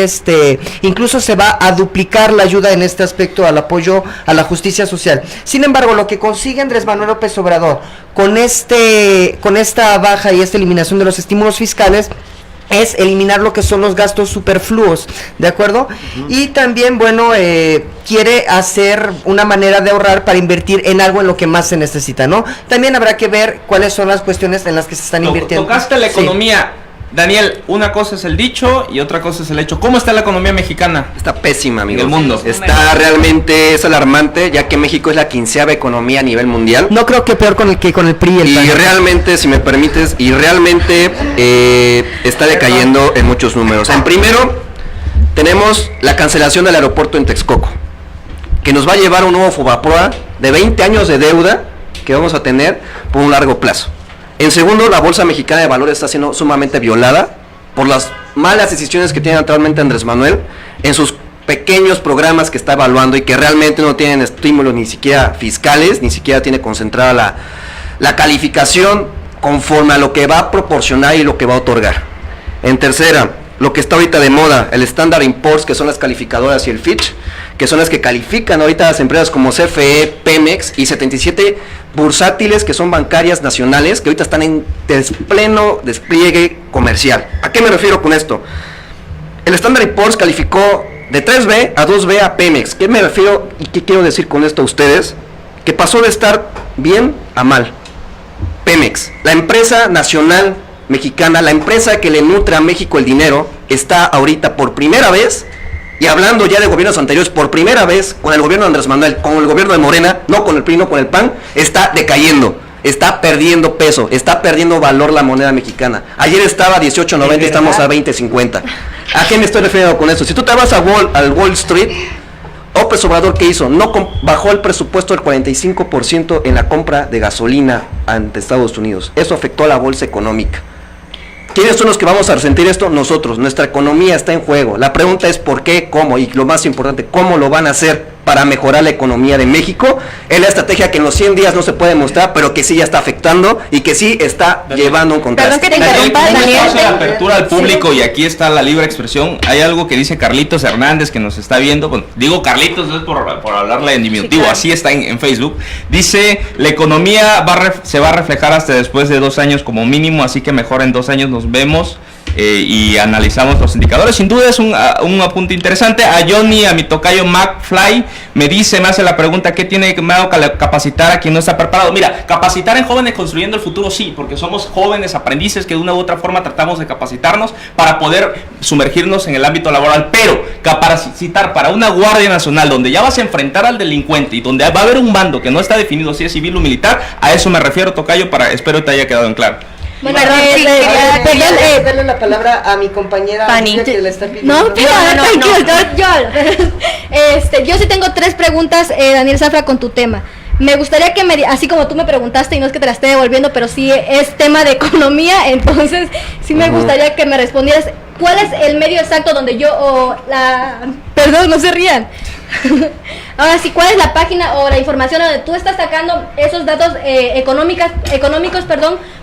incluso se va a duplicar la ayuda en este aspecto al apoyo a la justicia social. Sin embargo, lo que consigue Andrés Manuel López Obrador con esta baja y esta eliminación de los estímulos fiscales es eliminar lo que son los gastos superfluos, ¿de acuerdo? Y también, bueno, quiere hacer una manera de ahorrar para invertir en algo en lo que más se necesita, ¿no? También habrá que ver cuáles son las cuestiones en las que se están invirtiendo. Tocaste la Sí. economía. Daniel, una cosa es el dicho y otra cosa es el hecho. ¿Cómo está la economía mexicana? Está pésima, amigos. En el mundo. Está realmente, es alarmante, ya que México es la 15ª economía a nivel mundial. No creo que peor con el PRI y el PAN. Y realmente, si me permites, está decayendo en muchos números. En primero, tenemos la cancelación del aeropuerto en Texcoco, que nos va a llevar a un nuevo Fobaproa de 20 años de deuda que vamos a tener por un largo plazo. En segundo, la Bolsa Mexicana de Valores está siendo sumamente violada por las malas decisiones que tiene actualmente Andrés Manuel en sus pequeños programas que está evaluando y que realmente no tienen estímulos ni siquiera fiscales, ni siquiera tiene concentrada la calificación conforme a lo que va a proporcionar y lo que va a otorgar. En tercera, lo que está ahorita de moda, el Standard & Poor's, que son las calificadoras, y el Fitch, que son las que califican ahorita las empresas como CFE, Pemex y 77 bursátiles que son bancarias nacionales que ahorita están en pleno despliegue comercial. ¿A qué me refiero con esto? El Standard & Poor's calificó de 3B a 2B a Pemex. ¿Qué me refiero y qué quiero decir con esto a ustedes? Que pasó de estar bien a mal. Pemex, la empresa nacional mexicana, la empresa que le nutre a México el dinero, está ahorita por primera vez, y hablando ya de gobiernos anteriores, por primera vez con el gobierno de Andrés Manuel, con el gobierno de Morena, no con el PRI, no con el PAN, está decayendo, está perdiendo peso, está perdiendo valor la moneda mexicana. Ayer estaba a 18.90, estamos a 20.50. ¿A qué me estoy refiriendo con eso? Si tú te vas al Wall Street, López Obrador, ¿qué hizo? No bajó el presupuesto del 45% en la compra de gasolina ante Estados Unidos. Eso afectó a la bolsa económica. ¿Quiénes son los que vamos a resentir esto? Nosotros. Nuestra economía está en juego. La pregunta es por qué, cómo, y lo más importante, cómo lo van a hacer para mejorar la economía de México. Es la estrategia que en los 100 días no se puede mostrar, pero que sí ya está afectando y que sí está llevando un contraste. Perdón que te interrumpa, Daniel. La apertura al público, y aquí está la libre expresión. Hay algo que dice Carlitos Hernández, que nos está viendo. Bueno, digo Carlitos, no es por hablarle en diminutivo, sí, claro. Así está en Facebook. Dice, la economía se va a reflejar hasta después de 2 años como mínimo, así que mejor en 2 años nos vemos y analizamos los indicadores. Sin duda es un apunte interesante. A Johnny, a mi tocayo McFly, me hace la pregunta: ¿qué tiene que capacitar a quien no está preparado? Mira, capacitar en jóvenes construyendo el futuro, sí, porque somos jóvenes aprendices que de una u otra forma tratamos de capacitarnos para poder sumergirnos en el ámbito laboral, pero capacitar para una Guardia Nacional donde ya vas a enfrentar al delincuente y donde va a haber un bando que no está definido si es civil o militar, a eso me refiero, tocayo, espero te haya quedado en claro. Bueno, darle la palabra a mi compañera Fanny. Que le está pidiendo. No, yo sí tengo 3 preguntas, Daniel Zafra, con tu tema. Me gustaría que así como tú me preguntaste, y no es que te la esté devolviendo, pero sí es tema de economía, entonces sí me gustaría que me respondieras cuál es el medio exacto donde perdón, no se rían. Ahora sí, ¿cuál es la página o la información donde tú estás sacando esos datos económicos,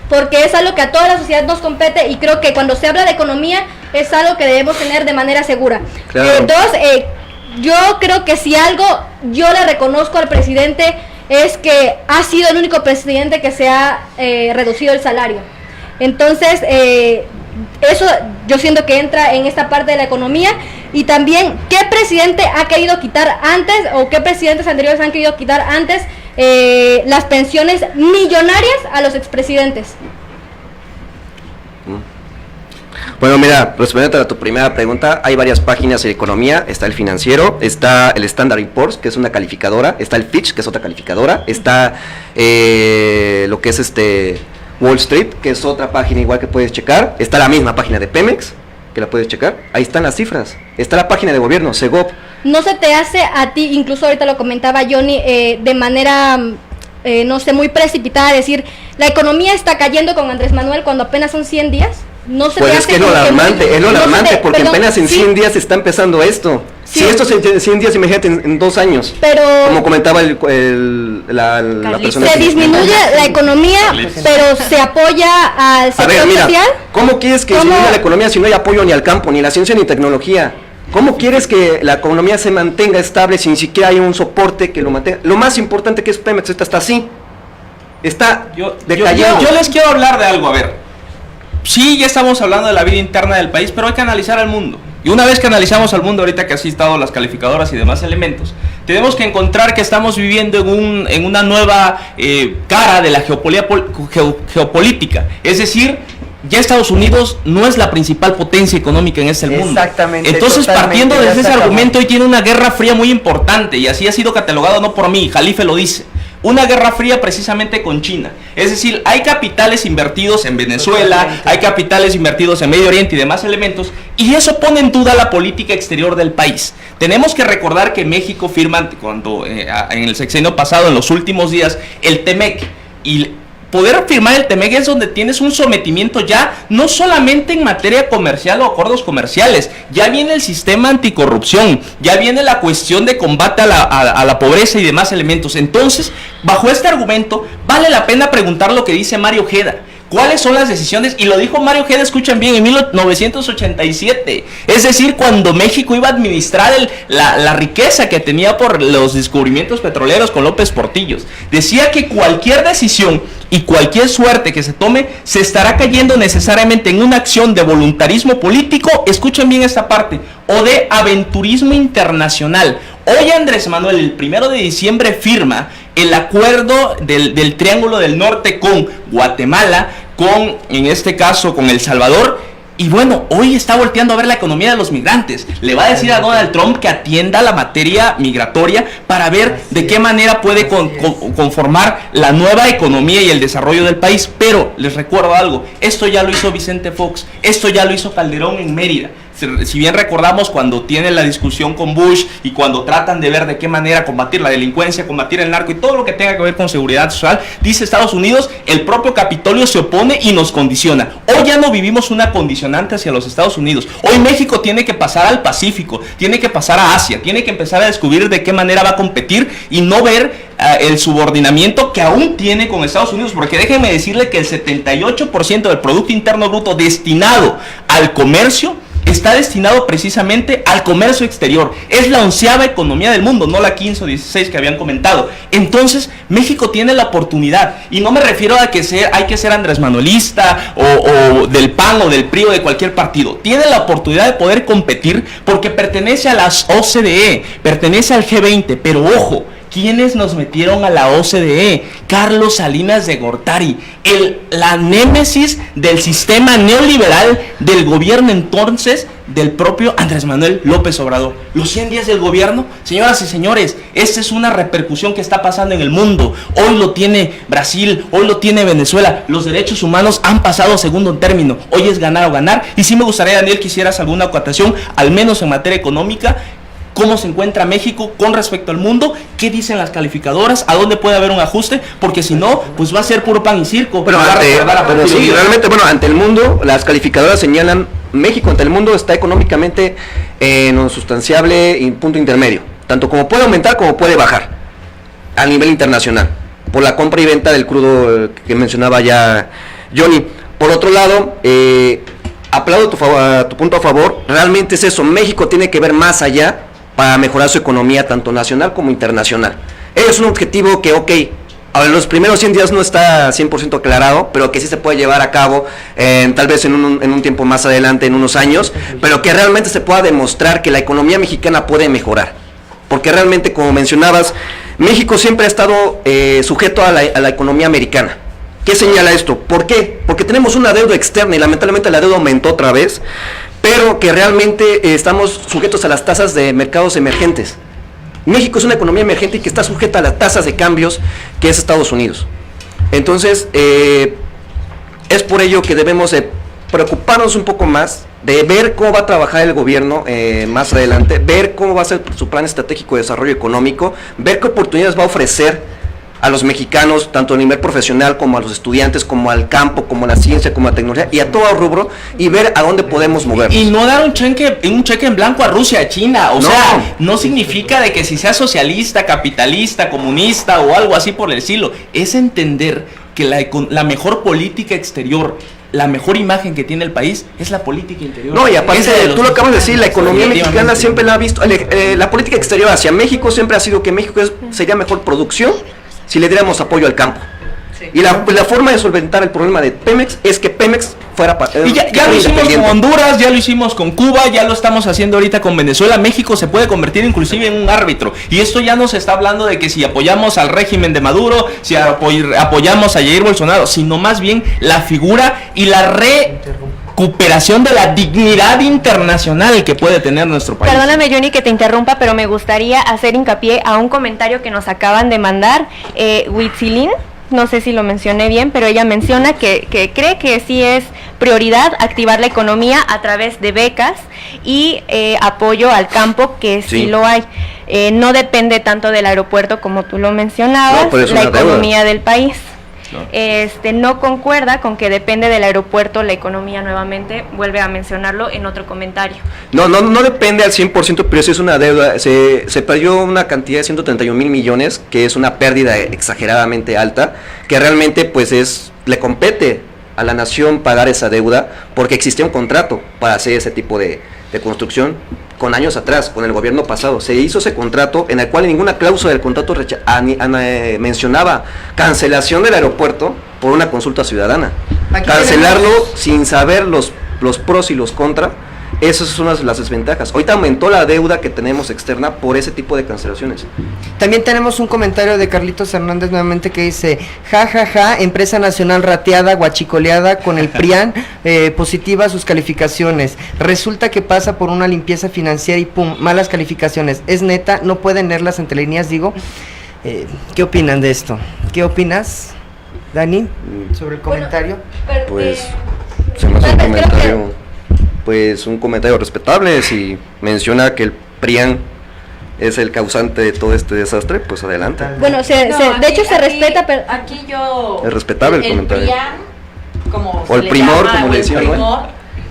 porque es algo que a toda la sociedad nos compete, y creo que cuando se habla de economía es algo que debemos tener de manera segura. Claro. 2, yo creo que si algo yo le reconozco al presidente es que ha sido el único presidente que se ha reducido el salario. Entonces, eso yo siento que entra en esta parte de la economía. Y también, ¿qué presidente ha querido quitar antes, o qué presidentes anteriores han querido quitar antes las pensiones millonarias a los expresidentes? Bueno, mira, respondiendo a tu primera pregunta, hay varias páginas de economía. Está el Financiero, está el Standard & Poor's, que es una calificadora, está el Fitch, que es otra calificadora, está lo que es Wall Street, que es otra página igual que puedes checar, está la misma página de Pemex, que la puedes checar, ahí están las cifras, está la página de gobierno, Segov. ¿No se te hace a ti, incluso ahorita lo comentaba Johnny, de manera, no sé, muy precipitada, decir, la economía está cayendo con Andrés Manuel cuando apenas son 100 días? No se Pues te es hace que es lo alarmante, porque perdón, apenas en 100 días está empezando esto. Sí. Si esto es en 100 días, imagínate en 2 años. Pero como comentaba la persona. se disminuye la economía, pero se apoya al sector social. ¿Cómo quieres que disminuya la economía si no hay apoyo ni al campo, ni la ciencia, ni tecnología? ¿Cómo quieres que la economía se mantenga estable si ni siquiera hay un soporte que lo mantenga? Lo más importante que es Pemex, esta está así. Está decayendo. Yo les quiero hablar de algo, a ver. Sí, ya estamos hablando de la vida interna del país, pero hay que analizar al mundo. Y una vez que analizamos al mundo, ahorita que has citado las calificadoras y demás elementos, tenemos que encontrar que estamos viviendo en una nueva cara de la geopolítica. Es decir, ya Estados Unidos no es la principal potencia económica en este mundo. Exactamente. Entonces, partiendo desde ese argumento, hoy tiene una guerra fría muy importante, y así ha sido catalogado no por mí, Jalife lo dice. Una guerra fría precisamente con China. Es decir, hay capitales invertidos en Venezuela, hay capitales invertidos en Medio Oriente y demás elementos, y eso pone en duda la política exterior del país. Tenemos que recordar que México firma, en el sexenio pasado, en los últimos días, el TEMEC, y poder firmar el TEMEC es donde tienes un sometimiento ya, no solamente en materia comercial o acuerdos comerciales, ya viene el sistema anticorrupción, ya viene la cuestión de combate a la pobreza y demás elementos. Entonces, bajo este argumento, vale la pena preguntar lo que dice Mario Ojeda. ¿Cuáles son las decisiones? Y lo dijo Mario Ojeda, escuchan bien, en 1987. Es decir, cuando México iba a administrar la riqueza que tenía por los descubrimientos petroleros con López Portillos. Decía que cualquier decisión y cualquier suerte que se tome se estará cayendo necesariamente en una acción de voluntarismo político, escuchen bien esta parte, o de aventurismo internacional. Hoy Andrés Manuel, el 1 de diciembre, firma el acuerdo del Triángulo del Norte con Guatemala, en este caso, con El Salvador. Y bueno, hoy está volteando a ver la economía de los migrantes. Le va a decir a Donald Trump que atienda la materia migratoria para ver de qué manera puede conformar la nueva economía y el desarrollo del país. Pero les recuerdo algo, esto ya lo hizo Vicente Fox, esto ya lo hizo Calderón en Mérida. Si bien recordamos cuando tienen la discusión con Bush y cuando tratan de ver de qué manera combatir la delincuencia, combatir el narco y todo lo que tenga que ver con seguridad social, dice Estados Unidos, el propio Capitolio se opone y nos condiciona. Hoy ya no vivimos una condicionante hacia los Estados Unidos. Hoy México tiene que pasar al Pacífico, tiene que pasar a Asia, tiene que empezar a descubrir de qué manera va a competir y no ver el subordinamiento que aún tiene con Estados Unidos, porque déjenme decirle que el 78% del Producto Interno Bruto destinado al comercio está destinado precisamente al comercio exterior. Es la 11ª economía del mundo, no la 15 o 16 que habían comentado. Entonces, México tiene la oportunidad, y no me refiero a que hay que ser Andrés Manuelista o del PAN o del PRI o de cualquier partido. Tiene la oportunidad de poder competir porque pertenece a las OCDE, pertenece al G20, pero ojo, ¿quiénes nos metieron a la OCDE? Carlos Salinas de Gortari, la némesis del sistema neoliberal del gobierno entonces del propio Andrés Manuel López Obrador. Los 100 días del gobierno, señoras y señores, esta es una repercusión que está pasando en el mundo. Hoy lo tiene Brasil, hoy lo tiene Venezuela. Los derechos humanos han pasado a segundo término. Hoy es ganar o ganar. Y sí me gustaría, Daniel, que hicieras alguna acotación, al menos en materia económica. ¿Cómo se encuentra México con respecto al mundo? ¿Qué dicen las calificadoras? ¿A dónde puede haber un ajuste? Porque si no, pues va a ser puro pan y circo. Pero sí, realmente, ante el mundo, las calificadoras señalan, México ante el mundo está económicamente en un sustanciable punto intermedio. Tanto como puede aumentar como puede bajar a nivel internacional. Por la compra y venta del crudo que mencionaba ya Johnny. Por otro lado, aplaudo tu punto a favor. Realmente es eso. México tiene que ver más allá para mejorar su economía tanto nacional como internacional. Es un objetivo que, los primeros 100 días no está 100% aclarado, pero que sí se puede llevar a cabo tal vez en un tiempo más adelante, en unos años, pero que realmente se pueda demostrar que la economía mexicana puede mejorar. Porque realmente, como mencionabas, México siempre ha estado sujeto a la economía americana. ¿Qué señala esto? ¿Por qué? Porque tenemos una deuda externa y lamentablemente la deuda aumentó otra vez, pero que realmente estamos sujetos a las tasas de mercados emergentes. México es una economía emergente y que está sujeta a las tasas de cambios que es Estados Unidos. Entonces, es por ello que debemos preocuparnos un poco más de ver cómo va a trabajar el gobierno más adelante, ver cómo va a ser su plan estratégico de desarrollo económico, ver qué oportunidades va a ofrecer a los mexicanos, tanto a nivel profesional como a los estudiantes, como al campo, como a la ciencia, como a la tecnología y a todo rubro, y ver a dónde podemos movernos. Y no dar un cheque en blanco a Rusia, a China, sea, no significa de que si sea socialista, capitalista, comunista o algo así por el estilo, es entender que la mejor política exterior, la mejor imagen que tiene el país es la política interior. No, y aparte, tú lo acabas de decir, la economía mexicana siempre la ha visto, la política exterior hacia México siempre ha sido que México sería mejor producción si le diéramos apoyo al campo. Sí. Y la forma de solventar el problema de Pemex es que Pemex fuera y ya lo hicimos con Honduras, ya lo hicimos con Cuba, ya lo estamos haciendo ahorita con Venezuela. México se puede convertir inclusive en un árbitro. Y esto ya no se está hablando de que si apoyamos al régimen de Maduro, si apoyamos a Jair Bolsonaro, sino más bien la figura y la recuperación de la dignidad internacional que puede tener nuestro país. Perdóname, Johnny, que te interrumpa, pero me gustaría hacer hincapié a un comentario que nos acaban de mandar. Huitzilín, no sé si lo mencioné bien, pero ella menciona que cree que sí es prioridad activar la economía a través de becas y apoyo al campo, que sí lo hay. No depende tanto del aeropuerto como tú lo mencionabas, la economía del país. no concuerda con que depende del aeropuerto la economía nuevamente, vuelve a mencionarlo en otro comentario. No depende al 100%, pero sí es una deuda. Se perdió una cantidad de 131 mil millones, que es una pérdida exageradamente alta, que realmente pues le compete a la nación pagar esa deuda, porque existía un contrato para hacer ese tipo de construcción con años atrás, con el gobierno pasado. Se hizo ese contrato en el cual ninguna cláusula del contrato mencionaba cancelación del aeropuerto por una consulta ciudadana. Cancelarlo sin saber los pros y los contras. Esas son las desventajas. Ahorita aumentó la deuda que tenemos externa por ese tipo de cancelaciones. También tenemos un comentario de Carlitos Hernández nuevamente que dice: empresa nacional rateada, guachicoleada con el PRIAN, positiva sus calificaciones. Resulta que pasa por una limpieza financiera y pum, malas calificaciones. Es neta, no pueden leerlas entre líneas, digo. ¿Qué opinan de esto? ¿Qué opinas, Dani, sobre el comentario? Pues se me hace un comentario... Pues un comentario respetable. Si menciona que el PRIAN es el causante de todo este desastre, pues adelante. Bueno, de hecho se respeta, pero aquí yo... Es respetable el comentario. PRIAN, como o el primor, como le decían, ¿no?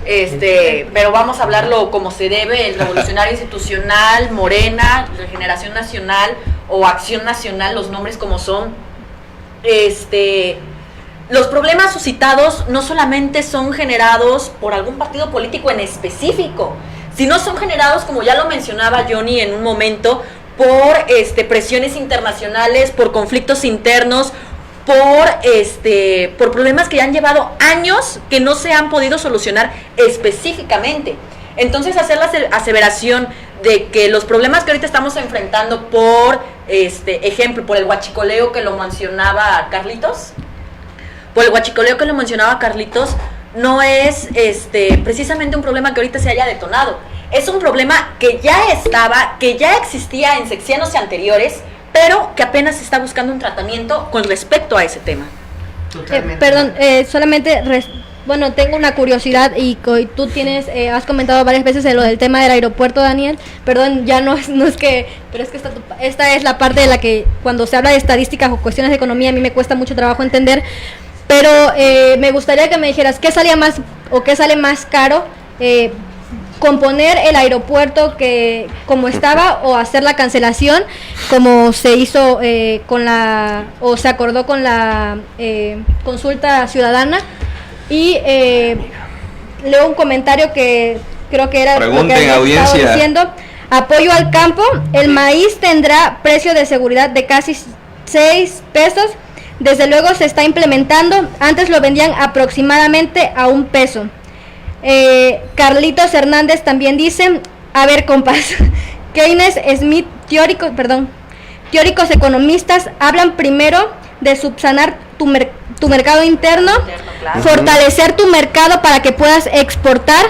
Pero vamos a hablarlo como se debe: el Revolucionario Institucional, Morena, Regeneración Nacional o Acción Nacional, los nombres como son. Los problemas suscitados no solamente son generados por algún partido político en específico, sino son generados, como ya lo mencionaba Johnny en un momento, por presiones internacionales, por conflictos internos, por problemas que ya han llevado años que no se han podido solucionar específicamente. Entonces, hacer la aseveración de que los problemas que ahorita estamos enfrentando por ejemplo, por el huachicoleo que lo mencionaba Carlitos, no es precisamente un problema que ahorita se haya detonado. Es un problema que ya estaba, que ya existía en sexenios anteriores, pero que apenas se está buscando un tratamiento con respecto a ese tema. Perdón, solamente bueno, tengo una curiosidad y tú has comentado varias veces lo del tema del aeropuerto, Daniel. Perdón, ya no es que, pero es que esta es la parte de la que cuando se habla de estadísticas o cuestiones de economía a mí me cuesta mucho trabajo entender. Pero me gustaría que me dijeras qué sale más caro, componer el aeropuerto que como estaba o hacer la cancelación como se hizo o se acordó con la consulta ciudadana. Y leo un comentario que creo que era pregunten, lo que audiencia. estaba diciendo: apoyo al campo, el maíz tendrá precio de seguridad de casi 6 pesos. Desde luego se está implementando. Antes lo vendían aproximadamente a 1 peso. Carlitos Hernández también dice: a ver, compas, Keynes, Smith, teóricos economistas hablan primero de subsanar tu mercado interno, claro, fortalecer tu mercado para que puedas exportar,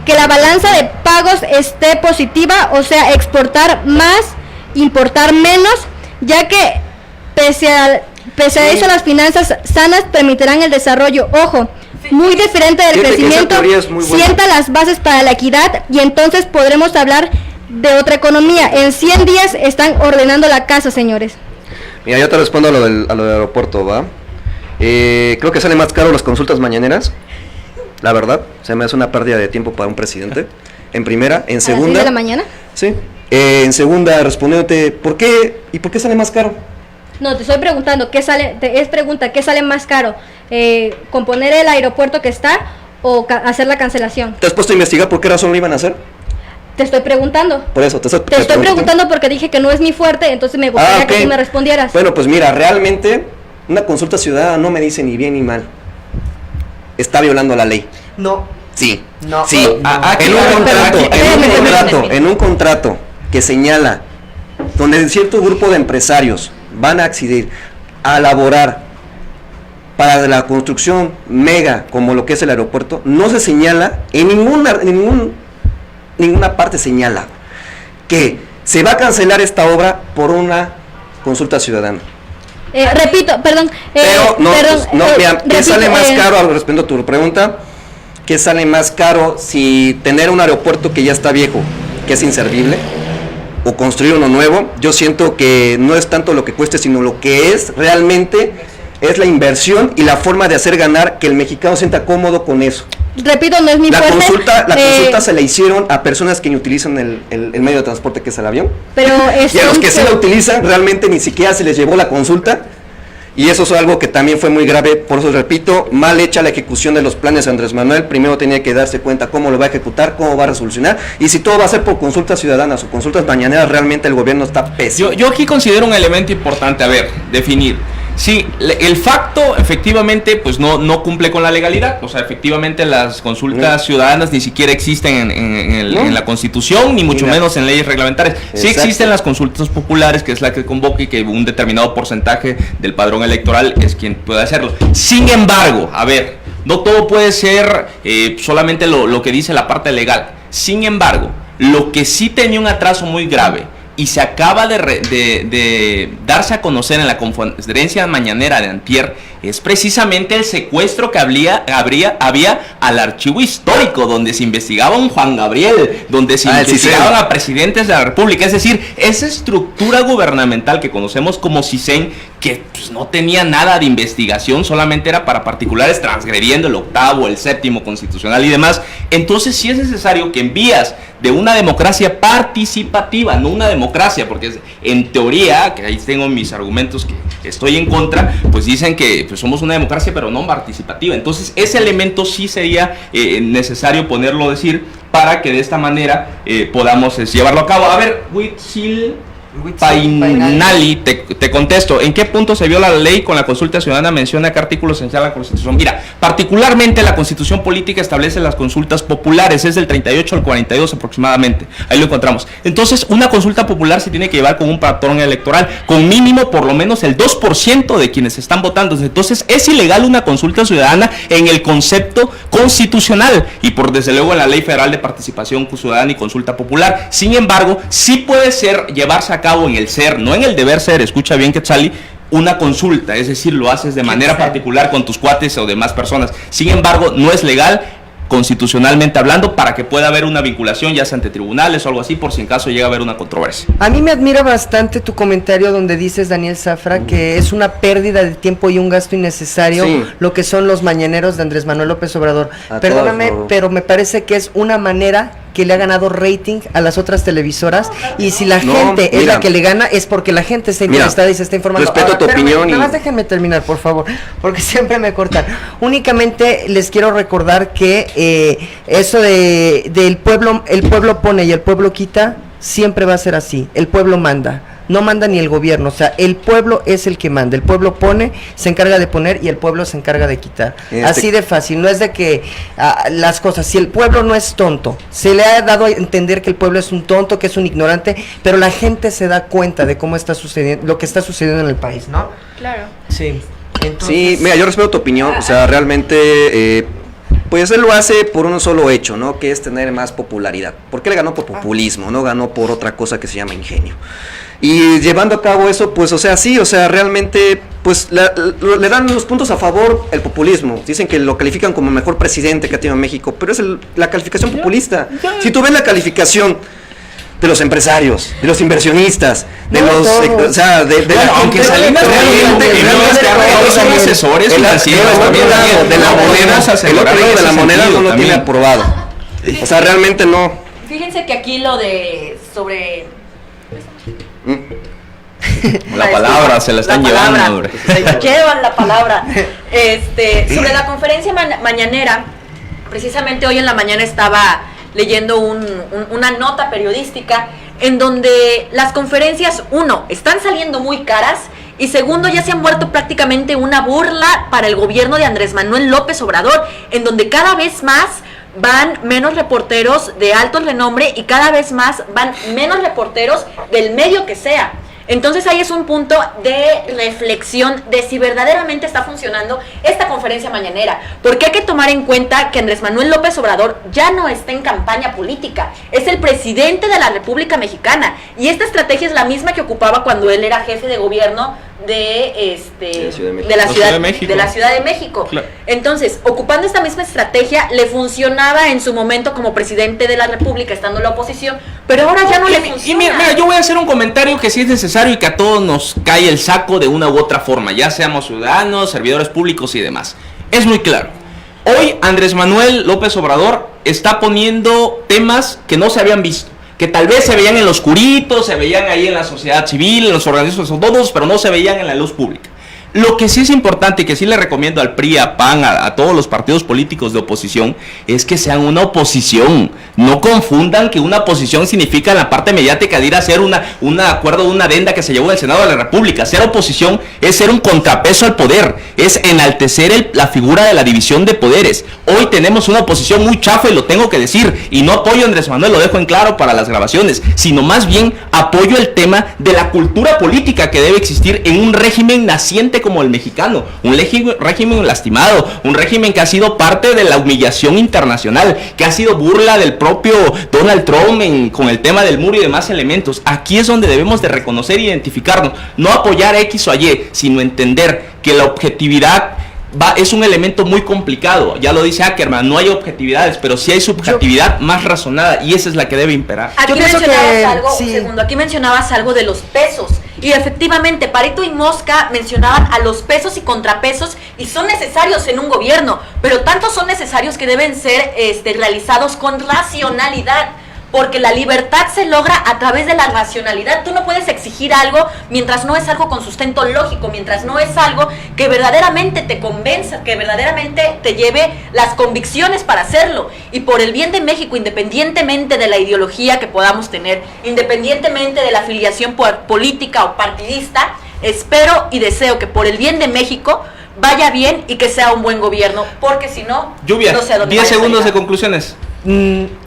que la balanza de pagos esté positiva, o sea, exportar más, importar menos, ya que pese a eso las finanzas sanas permitirán el desarrollo. Ojo, muy diferente del crecimiento, sienta las bases para la equidad y entonces podremos hablar de otra economía. En 100 días están ordenando la casa, señores. Mira, yo te respondo a lo del aeropuerto, ¿va? Creo que sale más caro las consultas mañaneras. La verdad, se me hace una pérdida de tiempo para un presidente. En primera, en segunda. ¿A las 6 de la mañana? Sí. En segunda, respondiéndote, ¿por qué sale más caro? No, te estoy preguntando, ¿qué sale más caro? ¿Componer el aeropuerto que está o hacer la cancelación? ¿Te has puesto a investigar por qué razón lo iban a hacer? Te estoy preguntando. Por eso, te estoy preguntando porque dije que no es mi fuerte, entonces me gustaría que tú me respondieras. Bueno, pues mira, realmente una consulta ciudadana no me dice ni bien ni mal. Está violando la ley. No. Sí. No. Sí. En un contrato que señala donde cierto grupo de empresarios van a acceder a elaborar para la construcción mega como lo que es el aeropuerto, no se señala en ninguna parte señala que se va a cancelar esta obra por una consulta ciudadana. Repito, perdón. Pero mira, ¿qué sale más caro, respondiendo a tu pregunta? ¿Qué sale más caro si tener un aeropuerto que ya está viejo, que es inservible, o construir uno nuevo? Yo siento que no es tanto lo que cueste, sino lo que es realmente es la inversión y la forma de hacer ganar que el mexicano sienta cómodo con eso. Repito, no es mi La fuerte. consulta se la hicieron a personas que ni utilizan el medio de transporte que es el avión. Pero Y a los que sí la utilizan, realmente ni siquiera se les llevó la consulta. Y eso es algo que también fue muy grave. Por eso repito, mal hecha la ejecución de los planes de Andrés Manuel. Primero tenía que darse cuenta cómo lo va a ejecutar, cómo va a resolucionar. Y si todo va a ser por consultas ciudadanas o consultas mañaneras, realmente el gobierno está pésimo. Yo aquí considero un elemento importante, a ver, definir. Sí, el facto efectivamente pues no cumple con la legalidad, o sea, efectivamente las consultas ciudadanas ni siquiera existen en la Constitución, ni mucho menos en leyes reglamentarias. Sí existen las consultas populares, que es la que convoca y que un determinado porcentaje del padrón electoral es quien puede hacerlo. Sin embargo, a ver, no todo puede ser solamente lo que dice la parte legal. Sin embargo, lo que sí tenía un atraso muy grave y se acaba de darse a conocer en la conferencia mañanera de antier, es precisamente el secuestro que había al archivo histórico, donde se investigaba a un Juan Gabriel, donde se investigaban a presidentes de la República, es decir, esa estructura gubernamental que conocemos como CISEN, que pues, no tenía nada de investigación, solamente era para particulares transgrediendo el 8º, el 7º constitucional y demás. Entonces sí es necesario que en vías de una democracia participativa, no una democracia, porque en teoría, que ahí tengo mis argumentos que estoy en contra, pues dicen que pues somos una democracia pero no participativa. Entonces ese elemento sí sería necesario ponerlo decir para que de esta manera podamos llevarlo a cabo. A ver, Huitzil Painali, te contesto, ¿en qué punto se viola la ley con la consulta ciudadana? Menciona qué artículo señala la Constitución. Mira, particularmente la Constitución política establece las consultas populares, es del 38 al 42 aproximadamente, ahí lo encontramos. Entonces, una consulta popular se tiene que llevar con un patrón electoral, con mínimo por lo menos el 2% de quienes están votando. Entonces, es ilegal una consulta ciudadana en el concepto constitucional y por desde luego en la Ley Federal de Participación Ciudadana y Consulta Popular. Sin embargo, sí puede llevarse a cabo en el ser, no en el deber ser, escucha bien, Quetzali, una consulta, es decir, lo haces de manera particular con tus cuates o demás personas. Sin embargo, no es legal constitucionalmente hablando para que pueda haber una vinculación ya sea ante tribunales o algo así por si en caso llega a haber una controversia. A mí me admira bastante tu comentario donde dices, Daniel Zafra, que es una pérdida de tiempo y un gasto innecesario lo que son los mañaneros de Andrés Manuel López Obrador. Perdóname, pero me parece que es una manera que le ha ganado rating a las otras televisoras y si la gente es la que le gana es porque la gente está interesada y se está informando. Respeto tu opinión. Nada más déjenme terminar, por favor, porque siempre me cortan. Únicamente les quiero recordar que eso del pueblo, el pueblo pone y el pueblo quita, siempre va a ser así. El pueblo manda. No manda ni el gobierno, o sea, el pueblo es el que manda, el pueblo pone, se encarga de poner y el pueblo se encarga de quitar. Así de fácil, no es de que las cosas, si el pueblo no es tonto, se le ha dado a entender que el pueblo es un tonto, que es un ignorante, pero la gente se da cuenta de cómo está sucediendo, lo que está sucediendo en el país, ¿no? Claro. Sí. Entonces, sí, mira, yo respeto tu opinión, o sea, realmente... pues él lo hace por un solo hecho, ¿no? Que es tener más popularidad. Porque él ganó por populismo, no ganó por otra cosa que se llama ingenio. Y llevando a cabo eso, pues, o sea, sí, o sea, realmente, pues, le dan los puntos a favor el populismo. Dicen que lo califican como el mejor presidente que ha tenido México, pero es la calificación populista. Si tú ves la calificación de los empresarios, de los inversionistas, de los, o sea, de la aunque Salinas son asesores financieros también, de la moneda, el otro lado de la moneda no lo tiene aprobado. O sea, realmente no. Fíjense que aquí lo de sobre la palabra se la están llevando. Se llevan la palabra. Sobre la conferencia mañanera, precisamente hoy en la mañana estaba leyendo una nota periodística en donde las conferencias, uno, están saliendo muy caras y segundo, ya se han vuelto prácticamente una burla para el gobierno de Andrés Manuel López Obrador, en donde cada vez más van menos reporteros de alto renombre y cada vez más van menos reporteros del medio que sea. Entonces ahí es un punto de reflexión de si verdaderamente está funcionando esta conferencia mañanera, porque hay que tomar en cuenta que Andrés Manuel López Obrador ya no está en campaña política, es el presidente de la República Mexicana y esta estrategia es la misma que ocupaba cuando él era jefe de gobierno de La Ciudad de México. de la Ciudad de México. Claro. Entonces, ocupando esta misma estrategia, le funcionaba en su momento como presidente de la República, estando en la oposición, pero ahora ya no le funciona. Y mira, yo voy a hacer un comentario que sí es necesario y que a todos nos cae el saco de una u otra forma, ya seamos ciudadanos, servidores públicos y demás. Es muy claro. Hoy Andrés Manuel López Obrador está poniendo temas que no se habían visto, que tal vez se veían en lo oscurito, se veían ahí en la sociedad civil, en los organismos autónomos, pero no se veían en la luz pública. Lo que sí es importante y que sí le recomiendo al PRI, a PAN, a todos los partidos políticos de oposición, es que sean una oposición. No confundan que una oposición significa la parte mediática de ir a hacer un acuerdo, una adenda que se llevó del Senado de la República. Ser oposición es ser un contrapeso al poder, es enaltecer la figura de la división de poderes. Hoy tenemos una oposición muy chafa y lo tengo que decir, y no apoyo a Andrés Manuel, lo dejo en claro para las grabaciones, sino más bien apoyo el tema de la cultura política que debe existir en un régimen naciente como el mexicano, un régimen lastimado, un régimen que ha sido parte de la humillación internacional, que ha sido burla del propio Donald Trump con el tema del muro y demás elementos. Aquí es donde debemos de reconocer e identificarnos, no apoyar a X o Y, sino entender que la objetividad es un elemento muy complicado. Ya lo dice Ackerman, no hay objetividades, pero sí hay subjetividad más razonada, y esa es la que debe imperar. Aquí aquí mencionabas algo de los pesos, y efectivamente Pareto y Mosca mencionaban a los pesos y contrapesos, y son necesarios en un gobierno, pero tanto son necesarios que deben ser realizados con racionalidad, porque la libertad se logra a través de la racionalidad. Tú no puedes exigir algo mientras no es algo con sustento lógico, mientras no es algo que verdaderamente te convenza, que verdaderamente te lleve las convicciones para hacerlo. Y por el bien de México, independientemente de la ideología que podamos tener, independientemente de la afiliación política o partidista, espero y deseo que por el bien de México vaya bien y que sea un buen gobierno, porque si no, Lluvia, no sé a dónde 10 vayas a segundos de llegar. conclusiones.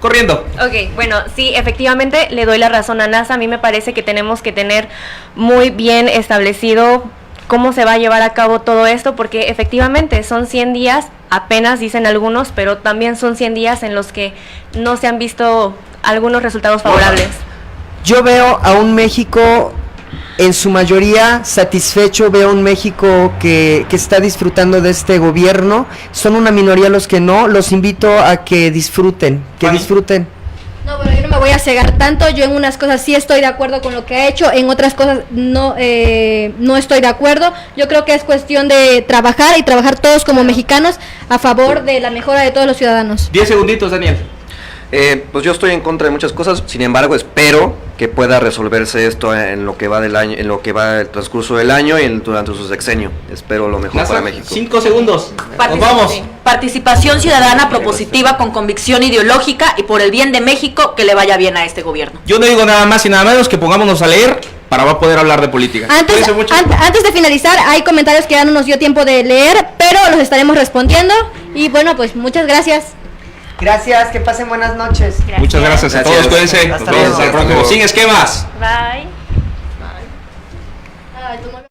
Corriendo. Ok, bueno, sí, efectivamente le doy la razón a NASA. A mí me parece que tenemos que tener muy bien establecido cómo se va a llevar a cabo todo esto, porque efectivamente son 100 días, apenas dicen algunos, pero también son 100 días en los que no se han visto algunos resultados favorables. Yo veo a un México en su mayoría satisfecho, veo un México que está disfrutando de este gobierno. Son una minoría los que no. Los invito a que disfruten, No, bueno, yo no me voy a cegar tanto. Yo en unas cosas sí estoy de acuerdo con lo que ha hecho, en otras cosas no estoy de acuerdo. Yo creo que es cuestión de trabajar y trabajar todos como mexicanos a favor de la mejora de todos los ciudadanos. 10 segunditos, Daniel. Pues yo estoy en contra de muchas cosas, sin embargo espero que pueda resolverse esto en lo que va del año, en lo que va el transcurso del año y durante su sexenio. Espero lo mejor para México. 5 segundos. Nos vamos. Participación ciudadana propositiva con convicción ideológica y por el bien de México, que le vaya bien a este gobierno. Yo no digo nada más y nada menos que pongámonos a leer para poder hablar de política. Antes de finalizar, hay comentarios que ya no nos dio tiempo de leer, pero los estaremos respondiendo. Y bueno, pues muchas gracias. Gracias, que pasen buenas noches. Muchas gracias a todos, cuídense. Hasta Nos vemos luego. hasta el próximo. Sin esquemas. Bye. Ay, tu novio-